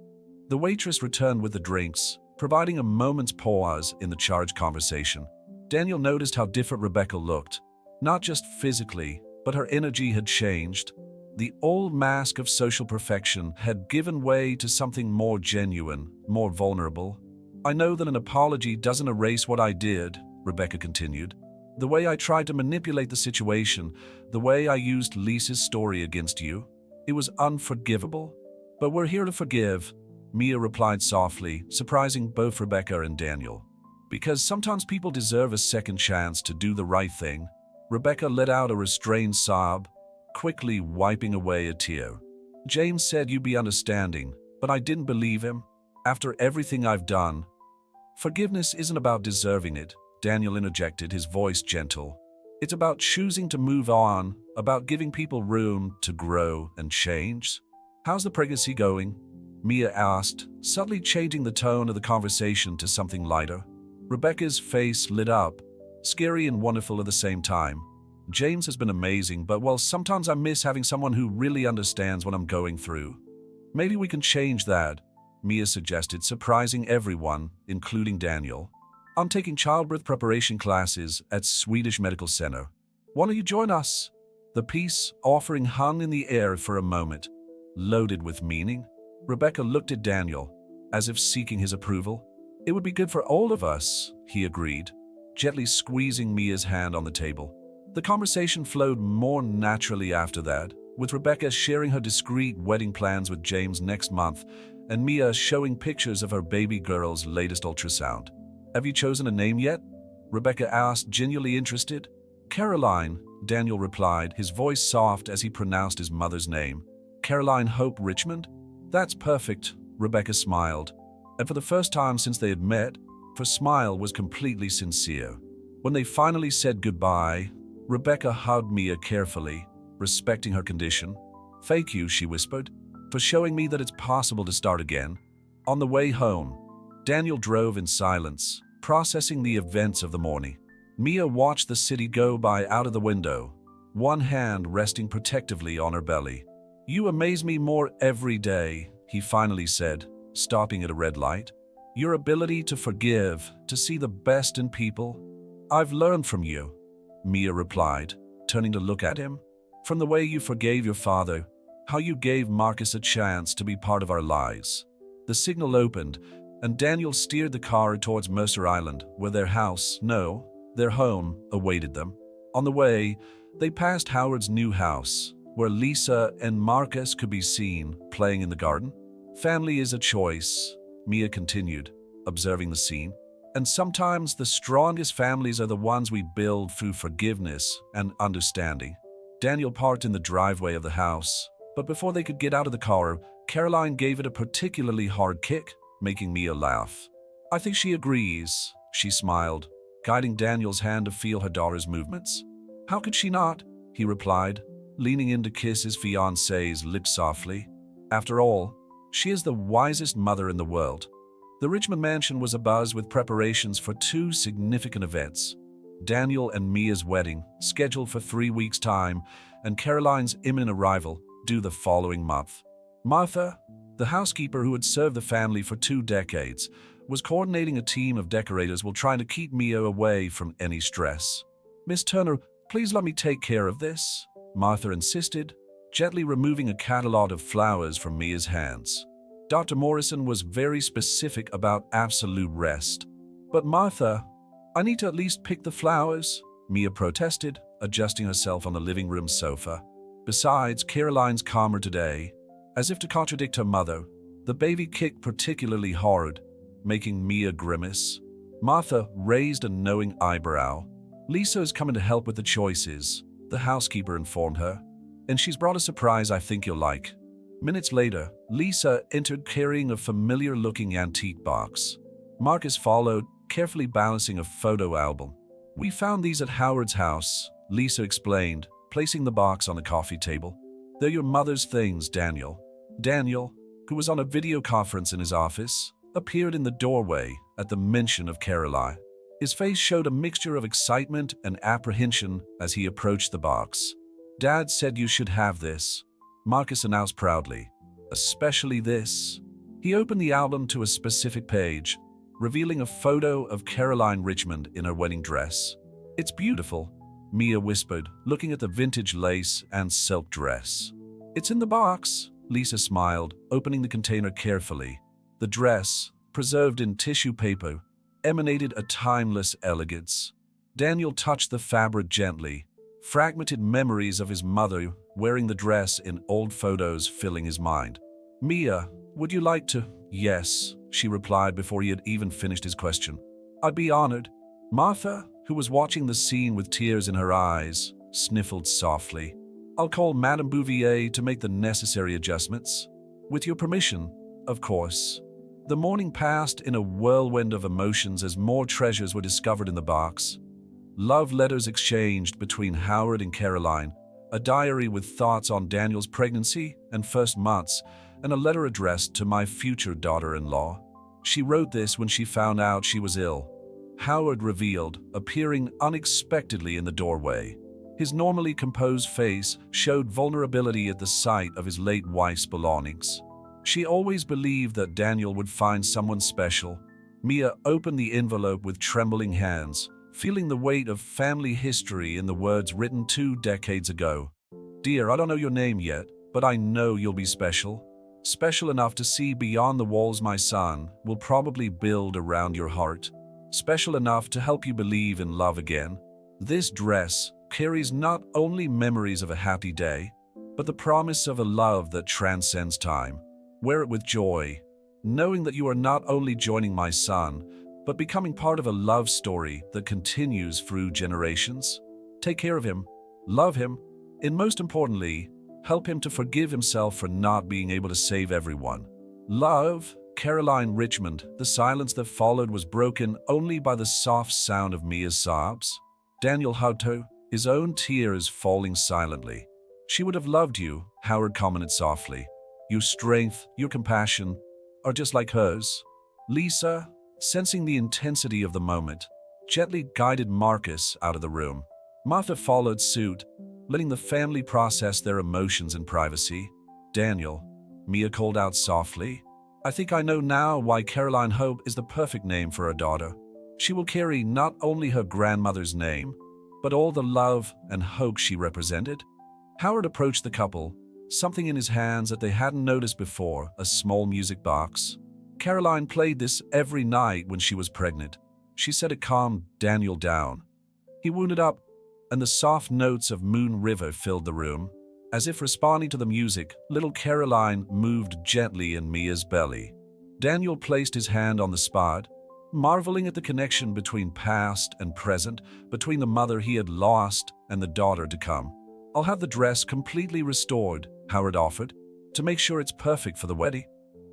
The waitress returned with the drinks, providing a moment's pause in the charged conversation. Daniel noticed how different Rebecca looked. Not just physically, but her energy had changed. The old mask of social perfection had given way to something more genuine, more vulnerable. "I know that an apology doesn't erase what I did," Rebecca continued. "The way I tried to manipulate the situation, the way I used Lisa's story against you, it was unforgivable. But we're here to forgive," Mia replied softly, surprising both Rebecca and Daniel. "Because sometimes people deserve a second chance to do the right thing." Rebecca let out a restrained sob, quickly wiping away a tear. "James said you'd be understanding, but I didn't believe him. After everything I've done." "Forgiveness isn't about deserving it," Daniel interjected, his voice gentle. "It's about choosing to move on, about giving people room to grow and change." "How's the pregnancy going?" Mia asked, subtly changing the tone of the conversation to something lighter. Rebecca's face lit up, scary and wonderful at the same time. "James has been amazing, but well, sometimes I miss having someone who really understands what I'm going through." "Maybe we can change that," Mia suggested, surprising everyone, including Daniel. I'm taking childbirth preparation classes at Swedish Medical Center. Why don't you join us? The peace offering hung in the air for a moment, loaded with meaning. Rebecca looked at Daniel, as if seeking his approval. It would be good for all of us, he agreed, gently squeezing Mia's hand on the table. The conversation flowed more naturally after that, with Rebecca sharing her discreet wedding plans with James next month, and Mia showing pictures of her baby girl's latest ultrasound. Have you chosen a name yet? Rebecca asked, genuinely interested. Caroline, Daniel replied, his voice soft as he pronounced his mother's name. Caroline Hope Richmond? That's perfect, Rebecca smiled. And for the first time since they had met, her smile was completely sincere. When they finally said goodbye, Rebecca hugged Mia carefully, respecting her condition. Thank you, she whispered, for showing me that it's possible to start again. On the way home, Daniel drove in silence, processing the events of the morning. Mia watched the city go by out of the window, one hand resting protectively on her belly. You amaze me more every day, he finally said, stopping at a red light. Your ability to forgive, to see the best in people. I've learned from you, Mia replied, turning to look at him. From the way you forgave your father, how you gave Marcus a chance to be part of our lives. The signal opened, and Daniel steered the car towards Mercer Island, where their home, awaited them. On the way, they passed Howard's new house, where Lisa and Marcus could be seen playing in the garden. Family is a choice, Mia continued, observing the scene. And sometimes the strongest families are the ones we build through forgiveness and understanding. Daniel parked in the driveway of the house, but before they could get out of the car, Caroline gave it a particularly hard kick, making Mia laugh. I think she agrees, she smiled, guiding Daniel's hand to feel her daughter's movements. How could she not? He replied, leaning in to kiss his fiancée's lips softly. After all, she is the wisest mother in the world. The Richmond mansion was abuzz with preparations for two significant events: Daniel and Mia's wedding, scheduled for 3 weeks' time, and Caroline's imminent arrival, due the following month. Martha, the housekeeper who had served the family for 2 decades, was coordinating a team of decorators while trying to keep Mia away from any stress. Miss Turner, please let me take care of this, Martha insisted, gently removing a catalog of flowers from Mia's hands. Dr. Morrison was very specific about absolute rest. But Martha, I need to at least pick the flowers, Mia protested, adjusting herself on the living room sofa. Besides, Caroline's calmer today. As if to contradict her mother, the baby kicked particularly hard, making Mia grimace. Martha raised a knowing eyebrow. Lisa is coming to help with the choices, the housekeeper informed her. And she's brought a surprise I think you'll like. Minutes later, Lisa entered carrying a familiar-looking antique box. Marcus followed, carefully balancing a photo album. We found these at Howard's house, Lisa explained, placing the box on the coffee table. They're your mother's things, Daniel. Daniel, who was on a video conference in his office, appeared in the doorway at the mention of Caroline. His face showed a mixture of excitement and apprehension as he approached the box. Dad said you should have this, Marcus announced proudly. Especially this. He opened the album to a specific page, revealing a photo of Caroline Richmond in her wedding dress. It's beautiful, Mia whispered, looking at the vintage lace and silk dress. It's in the box, Lisa smiled, opening the container carefully. The dress, preserved in tissue paper, emanated a timeless elegance. Daniel touched the fabric gently, fragmented memories of his mother wearing the dress in old photos filling his mind. Mia, would you like to? Yes, she replied before he had even finished his question. I'd be honored. Martha, who was watching the scene with tears in her eyes, sniffled softly. I'll call Madame Bouvier to make the necessary adjustments. With your permission, of course. The morning passed in a whirlwind of emotions as more treasures were discovered in the box. Love letters exchanged between Howard and Caroline, a diary with thoughts on Daniel's pregnancy and first months, and a letter addressed to my future daughter-in-law. She wrote this when she found out she was ill. Howard revealed, appearing unexpectedly in the doorway. His normally composed face showed vulnerability at the sight of his late wife's belongings. She always believed that Daniel would find someone special. Mia opened the envelope with trembling hands, feeling the weight of family history in the words written 2 decades ago. Dear, I don't know your name yet, but I know you'll be special. Special enough to see beyond the walls my son will probably build around your heart. Special enough to help you believe in love again. This dress carries not only memories of a happy day, but the promise of a love that transcends time. Wear it with joy, knowing that you are not only joining my son, but becoming part of a love story that continues through generations. Take care of him, love him, and most importantly, help him to forgive himself for not being able to save everyone. Love, Caroline Richmond. The silence that followed was broken only by the soft sound of Mia's sobs. Daniel hugged her, his own tears falling silently. She would have loved you, Howard commented softly. Your strength, your compassion, are just like hers. Lisa, sensing the intensity of the moment, gently guided Marcus out of the room. Martha followed suit, letting the family process their emotions in privacy. Daniel, Mia called out softly, I think I know now why Caroline Hope is the perfect name for her daughter. She will carry not only her grandmother's name, but all the love and hope she represented. Howard approached the couple, something in his hands that they hadn't noticed before, a small music box. Caroline played this every night when she was pregnant. She said it calmed Daniel down. He wound it up, and the soft notes of Moon River filled the room. As if responding to the music, little Caroline moved gently in Mia's belly. Daniel placed his hand on the spot, marveling at the connection between past and present, between the mother he had lost and the daughter to come. I'll have the dress completely restored, Howard offered, to make sure it's perfect for the wedding.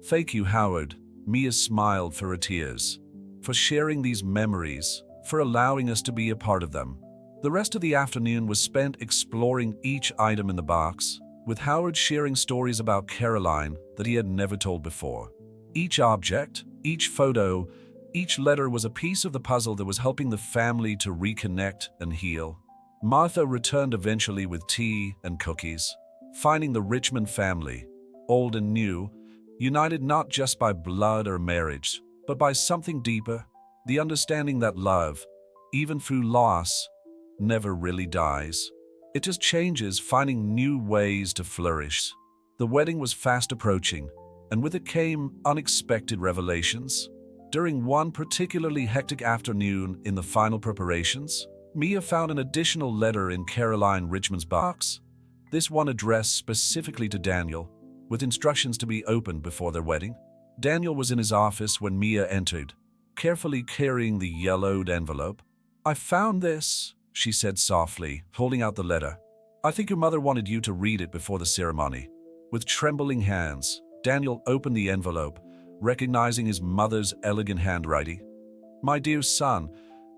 Thank you, Howard. Mia smiled through her tears, for sharing these memories, for allowing us to be a part of them. The rest of the afternoon was spent exploring each item in the box, with Howard sharing stories about Caroline that he had never told before. Each object, each photo, each letter was a piece of the puzzle that was helping the family to reconnect and heal. Martha returned eventually with tea and cookies, finding the Richmond family, old and new, united not just by blood or marriage, but by something deeper, the understanding that love, even through loss, never really dies. It just changes, finding new ways to flourish. The wedding was fast approaching, and with it came unexpected revelations. During one particularly hectic afternoon in the final preparations, Mia found an additional letter in Caroline Richmond's box, this one addressed specifically to Daniel, with instructions to be opened before their wedding. Daniel was in his office when Mia entered, carefully carrying the yellowed envelope. I found this, she said softly, holding out the letter. I think your mother wanted you to read it before the ceremony. With trembling hands, Daniel opened the envelope, recognizing his mother's elegant handwriting. My dear son,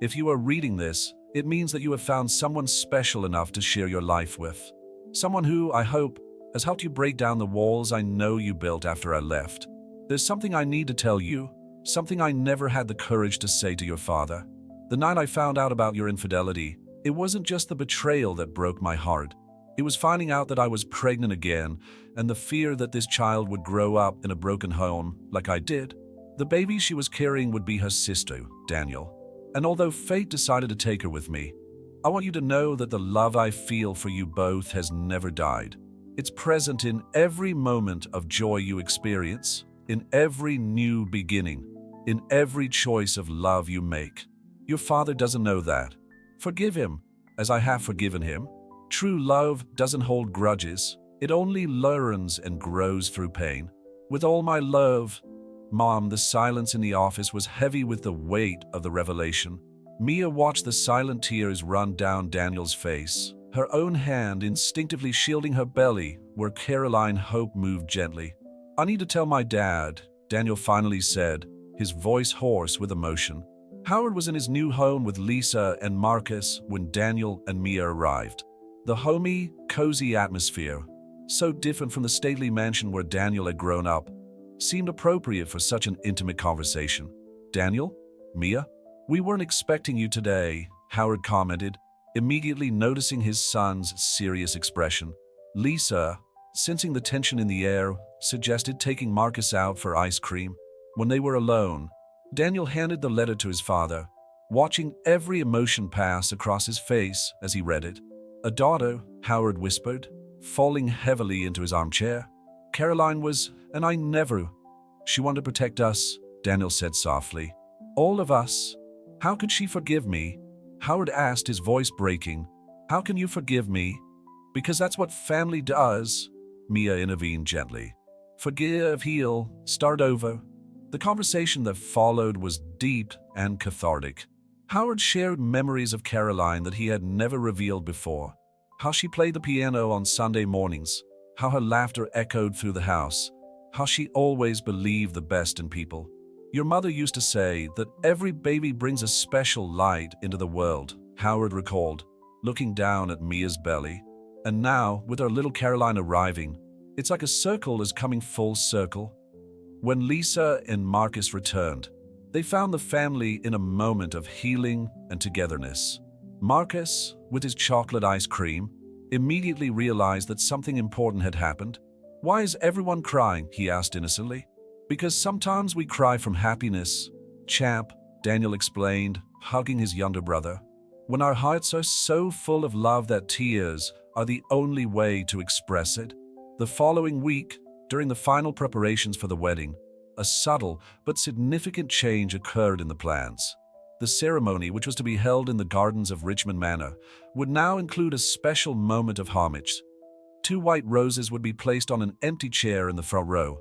if you are reading this, it means that you have found someone special enough to share your life with. Someone who, I hope, has helped you break down the walls I know you built after I left. There's something I need to tell you, something I never had the courage to say to your father. The night I found out about your infidelity, it wasn't just the betrayal that broke my heart. It was finding out that I was pregnant again, and the fear that this child would grow up in a broken home, like I did. The baby she was carrying would be her sister, Daniel. And although fate decided to take her with me, I want you to know that the love I feel for you both has never died. It's present in every moment of joy you experience, in every new beginning, in every choice of love you make. Your father doesn't know that. Forgive him, as I have forgiven him. True love doesn't hold grudges. It only learns and grows through pain. With all my love, Mom. The silence in the office was heavy with the weight of the revelation. Mia watched the silent tears run down Daniel's face, her own hand instinctively shielding her belly where Caroline Hope moved gently. I need to tell my dad, Daniel finally said, his voice hoarse with emotion. Howard was in his new home with Lisa and Marcus when Daniel and Mia arrived. The homey, cozy atmosphere, so different from the stately mansion where Daniel had grown up, seemed appropriate for such an intimate conversation. Daniel? Mia? We weren't expecting you today, Howard commented, immediately noticing his son's serious expression. Lisa, sensing the tension in the air, suggested taking Marcus out for ice cream. When they were alone, Daniel handed the letter to his father, watching every emotion pass across his face as he read it. "A daughter," Howard whispered, falling heavily into his armchair. "Caroline was, and I never. She wanted to protect us," Daniel said softly. "All of us. How could she forgive me?" Howard asked, his voice breaking. "How can you forgive me?" "Because that's what family does," Mia intervened gently. "Forgive, heal, start over." The conversation that followed was deep and cathartic. Howard shared memories of Caroline that he had never revealed before. How she played the piano on Sunday mornings, how her laughter echoed through the house, how she always believed the best in people. "Your mother used to say that every baby brings a special light into the world," Howard recalled, looking down at Mia's belly. "And now, with our little Caroline arriving, it's like a circle is coming full circle." When Lisa and Marcus returned, they found the family in a moment of healing and togetherness. Marcus, with his chocolate ice cream, immediately realized that something important had happened. "Why is everyone crying?" he asked innocently. "Because sometimes we cry from happiness, champ," Daniel explained, hugging his younger brother. "When our hearts are so full of love that tears are the only way to express it." The following week, during the final preparations for the wedding, a subtle but significant change occurred in the plans. The ceremony, which was to be held in the gardens of Richmond Manor, would now include a special moment of homage. 2 white roses would be placed on an empty chair in the front row.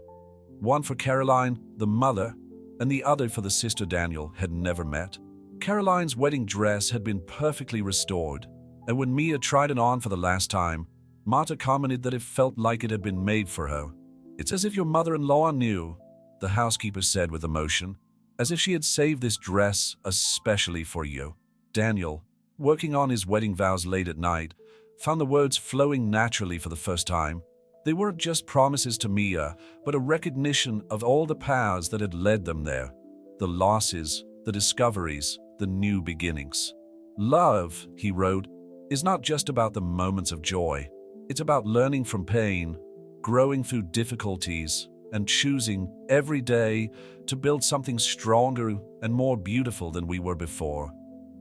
One for Caroline, the mother, and the other for the sister Daniel had never met. Caroline's wedding dress had been perfectly restored, and when Mia tried it on for the last time, Marta commented that it felt like it had been made for her. "It's as if your mother-in-law knew," the housekeeper said with emotion, "as if she had saved this dress especially for you." Daniel, working on his wedding vows late at night, found the words flowing naturally for the first time. They weren't just promises to Mia, but a recognition of all the paths that had led them there. The losses, the discoveries, the new beginnings. "Love," he wrote, "is not just about the moments of joy. It's about learning from pain, growing through difficulties, and choosing every day to build something stronger and more beautiful than we were before."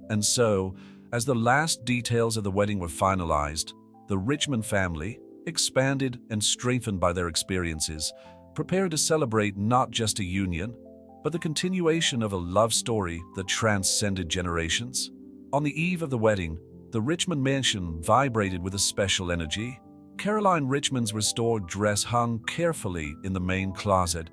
And so, as the last details of the wedding were finalized, the Richmond family, expanded and strengthened by their experiences, prepared to celebrate not just a union, but the continuation of a love story that transcended generations. On the eve of the wedding, the Richmond mansion vibrated with a special energy. Caroline Richmond's restored dress hung carefully in the main closet,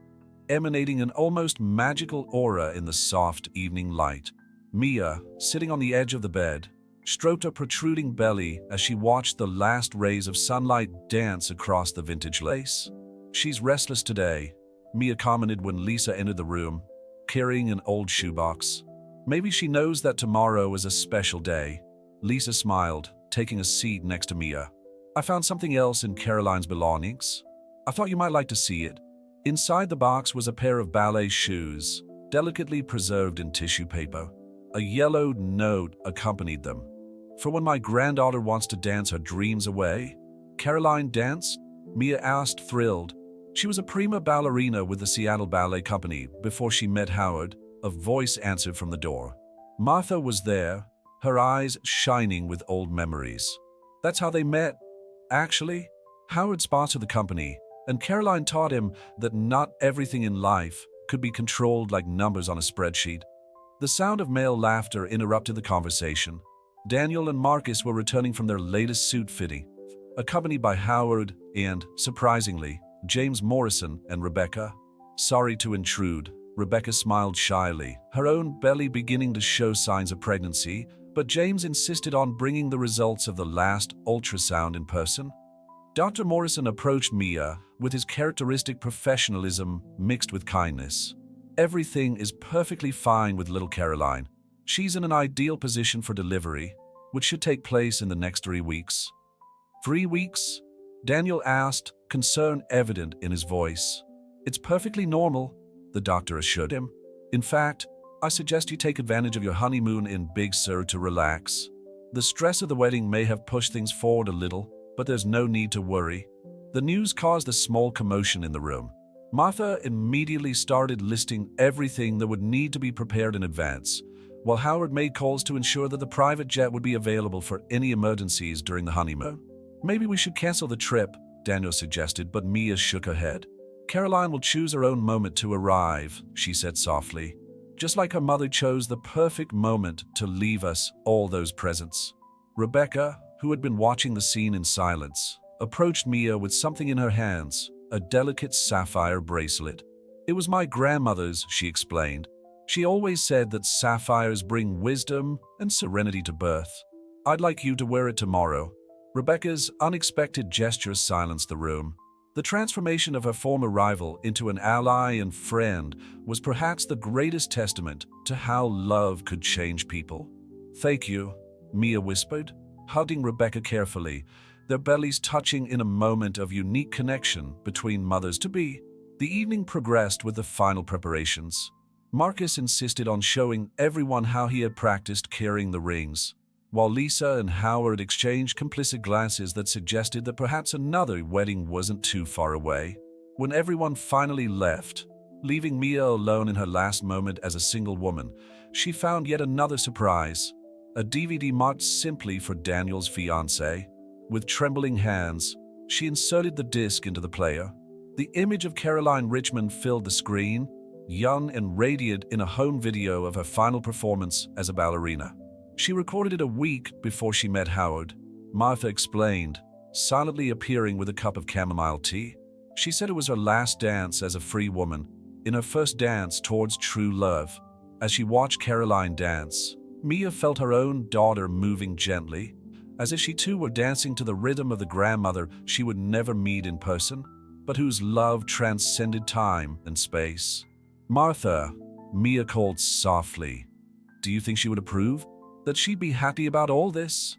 emanating an almost magical aura in the soft evening light. Mia, sitting on the edge of the bed, stroked a protruding belly as she watched the last rays of sunlight dance across the vintage lace. "She's restless today," Mia commented when Lisa entered the room, carrying an old shoebox. "Maybe she knows that tomorrow is a special day." Lisa smiled, taking a seat next to Mia. "I found something else in Caroline's belongings. I thought you might like to see it." Inside the box was a pair of ballet shoes, delicately preserved in tissue paper. A yellowed note accompanied them. "For when my granddaughter wants to dance her dreams away." "Caroline danced?" Mia asked, thrilled. She was a prima ballerina with the Seattle Ballet Company before she met Howard, a voice answered from the door. Martha was there, her eyes shining with old memories. "That's how they met. Actually, Howard sponsored the company, and Caroline taught him that not everything in life could be controlled like numbers on a spreadsheet." The sound of male laughter interrupted the conversation. Daniel and Marcus were returning from their latest suit fitting, accompanied by Howard and, surprisingly, James Morrison and Rebecca. "Sorry to intrude," Rebecca smiled shyly, her own belly beginning to show signs of pregnancy, but James insisted on bringing the results of the last ultrasound in person. Dr. Morrison approached Mia with his characteristic professionalism mixed with kindness. "Everything is perfectly fine with little Caroline. She's in an ideal position for delivery, which should take place in the next 3 weeks." "3 weeks?" Daniel asked, concern evident in his voice. "It's perfectly normal," the doctor assured him. "In fact, I suggest you take advantage of your honeymoon in Big Sur to relax. The stress of the wedding may have pushed things forward a little, but there's no need to worry." The news caused a small commotion in the room. Martha immediately started listing everything that would need to be prepared in advance, while Howard made calls to ensure that the private jet would be available for any emergencies during the honeymoon. "Maybe we should cancel the trip," Daniel suggested, but Mia shook her head. "Caroline will choose her own moment to arrive," she said softly, "just like her mother chose the perfect moment to leave us all those presents." Rebecca, who had been watching the scene in silence, approached Mia with something in her hands, a delicate sapphire bracelet. "It was my grandmother's," she explained. "She always said that sapphires bring wisdom and serenity to birth. I'd like you to wear it tomorrow." Rebecca's unexpected gesture silenced the room. The transformation of her former rival into an ally and friend was perhaps the greatest testament to how love could change people. "Thank you," Mia whispered, hugging Rebecca carefully, their bellies touching in a moment of unique connection between mothers-to-be. The evening progressed with the final preparations. Marcus insisted on showing everyone how he had practiced carrying the rings, while Lisa and Howard exchanged complicit glances that suggested that perhaps another wedding wasn't too far away. When everyone finally left, leaving Mia alone in her last moment as a single woman, she found yet another surprise, a DVD marked simply for Daniel's fiancé. With trembling hands, she inserted the disc into the player. The image of Caroline Richmond filled the screen, young and radiant in a home video of her final performance as a ballerina. She recorded it a week before she met Howard, Martha explained, silently appearing with a cup of chamomile tea. She said it was her last dance as a free woman, in her first dance towards true love. As she watched Caroline dance, Mia felt her own daughter moving gently, as if she too were dancing to the rhythm of the grandmother she would never meet in person, but whose love transcended time and space. "Martha," Mia called softly, "do you think she would approve? That she'd be happy about all this?"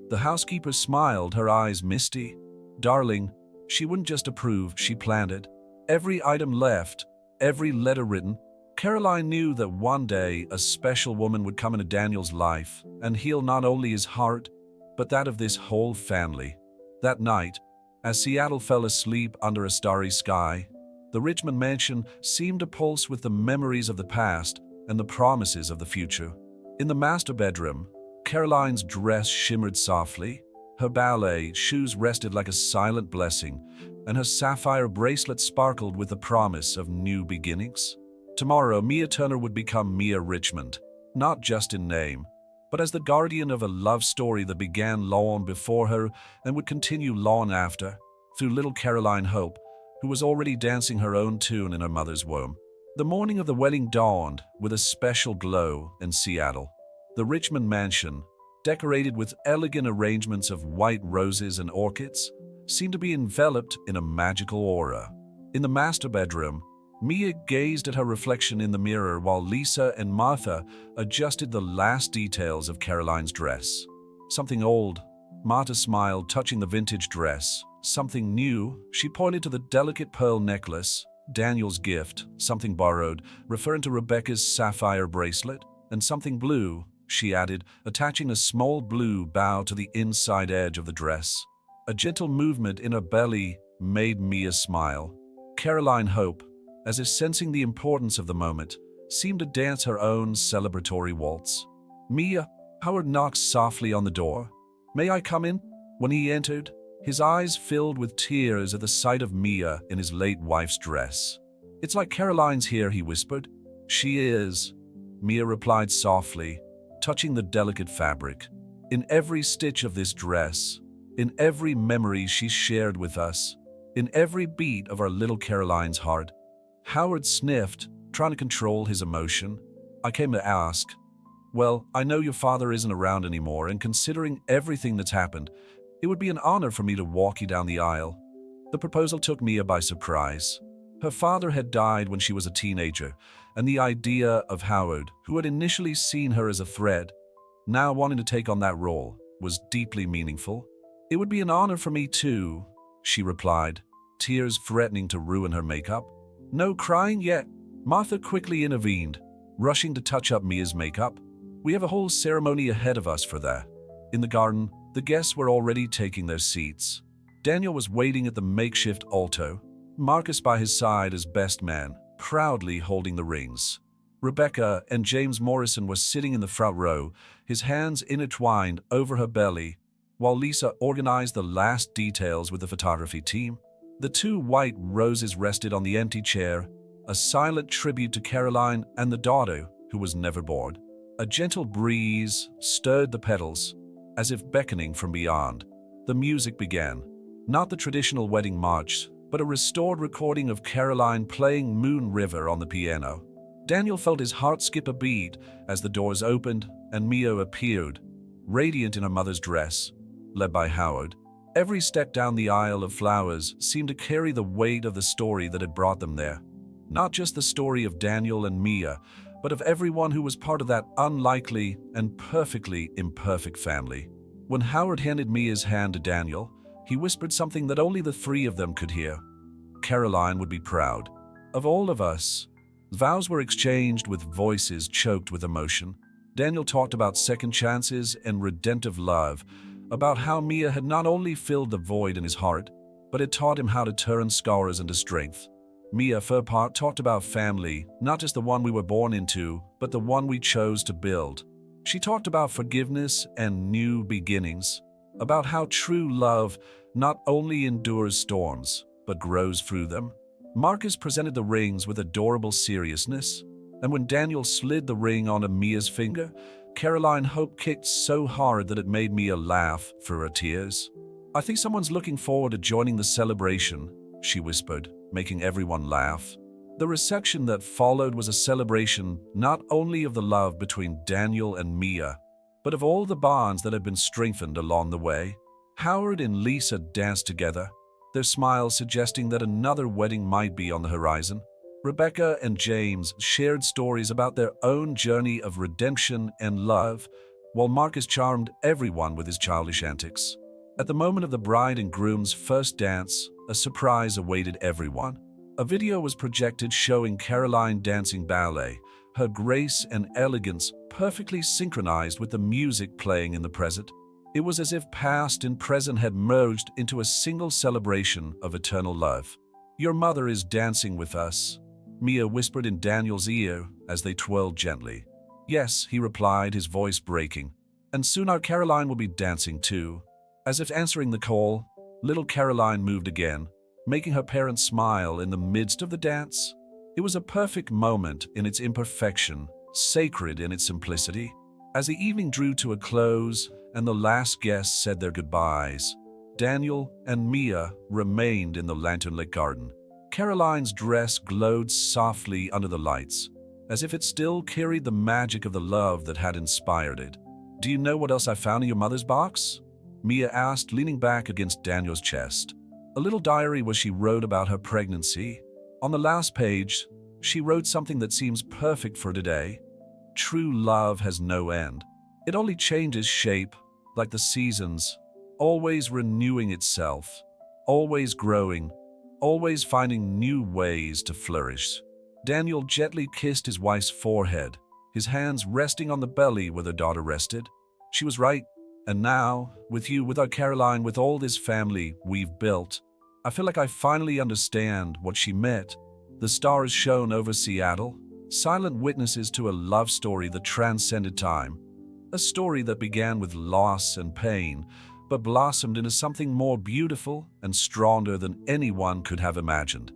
The housekeeper smiled, her eyes misty. "Darling, she wouldn't just approve, she planned it. Every item left, every letter written. Caroline knew that one day a special woman would come into Daniel's life and heal not only his heart, but that of this whole family." That night, as Seattle fell asleep under a starry sky, the Richmond mansion seemed to pulse with the memories of the past and the promises of the future. In the master bedroom, Caroline's dress shimmered softly, her ballet shoes rested like a silent blessing, and her sapphire bracelet sparkled with the promise of new beginnings. Tomorrow, Mia Turner would become Mia Richmond, not just in name, but as the guardian of a love story that began long before her and would continue long after, through little Caroline Hope, who was already dancing her own tune in her mother's womb. The morning of the wedding dawned with a special glow in Seattle. The Richmond mansion, decorated with elegant arrangements of white roses and orchids, seemed to be enveloped in a magical aura. In the master bedroom, Mia gazed at her reflection in the mirror while Lisa and Martha adjusted the last details of Caroline's dress. "Something old," Martha smiled, touching the vintage dress. "Something new," she pointed to the delicate pearl necklace, Daniel's gift, something borrowed, referring to Rebecca's sapphire bracelet, and "something blue," she added, attaching a small blue bow to the inside edge of the dress. A gentle movement in her belly made Mia smile. Caroline Hope, as if sensing the importance of the moment, seemed to dance her own celebratory waltz. "Mia," Howard knocked softly on the door. "May I come in?" When he entered, his eyes filled with tears at the sight of Mia in his late wife's dress. "It's like Caroline's here," he whispered. "She is," Mia replied softly, touching the delicate fabric. "In every stitch of this dress, in every memory she shared with us, in every beat of our little Caroline's heart." Howard sniffed, trying to control his emotion. "I came to ask. Well, I know your father isn't around anymore, and considering everything that's happened, it would be an honor for me to walk you down the aisle." The proposal took Mia by surprise. Her father had died when she was a teenager, and the idea of Howard, who had initially seen her as a threat, now wanting to take on that role, was deeply meaningful. "It would be an honor for me too," she replied, tears threatening to ruin her makeup. "No crying yet," Martha quickly intervened, rushing to touch up Mia's makeup. "We have a whole ceremony ahead of us for that." In the garden, the guests were already taking their seats. Daniel was waiting at the makeshift altar, Marcus by his side as best man, proudly holding the rings. Rebecca and James Morrison were sitting in the front row, his hands intertwined over her belly, while Lisa organized the last details with the photography team. The two white roses rested on the empty chair, a silent tribute to Caroline and the daughter who was never born. A gentle breeze stirred the petals, as if beckoning from beyond. The music began, not the traditional wedding march, but a restored recording of Caroline playing Moon River on the piano. Daniel felt his heart skip a beat as the doors opened and Mia appeared, radiant in her mother's dress, led by Howard. Every step down the aisle of flowers seemed to carry the weight of the story that had brought them there. Not just the story of Daniel and Mia, but of everyone who was part of that unlikely and perfectly imperfect family. When Howard handed Mia's hand to Daniel, he whispered something that only the three of them could hear. Caroline would be proud of all of us. Vows were exchanged with voices choked with emotion. Daniel talked about second chances and redemptive love, about how Mia had not only filled the void in his heart, but had taught him how to turn scars into strength. Mia, for her part, talked about family, not just the one we were born into, but the one we chose to build. She talked about forgiveness and new beginnings, about how true love not only endures storms, but grows through them. Marcus presented the rings with adorable seriousness, and when Daniel slid the ring onto Mia's finger, Caroline Hope kicked so hard that it made Mia laugh through her tears. "I think someone's looking forward to joining the celebration," she whispered, making everyone laugh. The reception that followed was a celebration not only of the love between Daniel and Mia, but of all the bonds that had been strengthened along the way. Howard and Lisa danced together, their smiles suggesting that another wedding might be on the horizon. Rebecca and James shared stories about their own journey of redemption and love, while Marcus charmed everyone with his childish antics. At the moment of the bride and groom's first dance, a surprise awaited everyone. A video was projected showing Caroline dancing ballet, her grace and elegance perfectly synchronized with the music playing in the present. It was as if past and present had merged into a single celebration of eternal love. "Your mother is dancing with us," Mia whispered in Daniel's ear as they twirled gently. "Yes," he replied, his voice breaking. "And soon our Caroline will be dancing too." As if answering the call, little Caroline moved again, making her parents smile in the midst of the dance. It was a perfect moment in its imperfection, sacred in its simplicity. As the evening drew to a close and the last guests said their goodbyes, Daniel and Mia remained in the lantern-lit garden. Caroline's dress glowed softly under the lights, as if it still carried the magic of the love that had inspired it. "Do you know what else I found in your mother's box?" Mia asked, leaning back against Daniel's chest. A little diary where she wrote about her pregnancy. On the last page, she wrote something that seems perfect for today. "True love has no end. It only changes shape, like the seasons, always renewing itself, always growing, always finding new ways to flourish." Daniel gently kissed his wife's forehead, his hands resting on the belly where their daughter rested. "She was right. And now, with you, with our Caroline, with all this family we've built, I feel like I finally understand what she meant." The stars shone over Seattle, silent witnesses to a love story that transcended time. A story that began with loss and pain, but blossomed into something more beautiful and stronger than anyone could have imagined.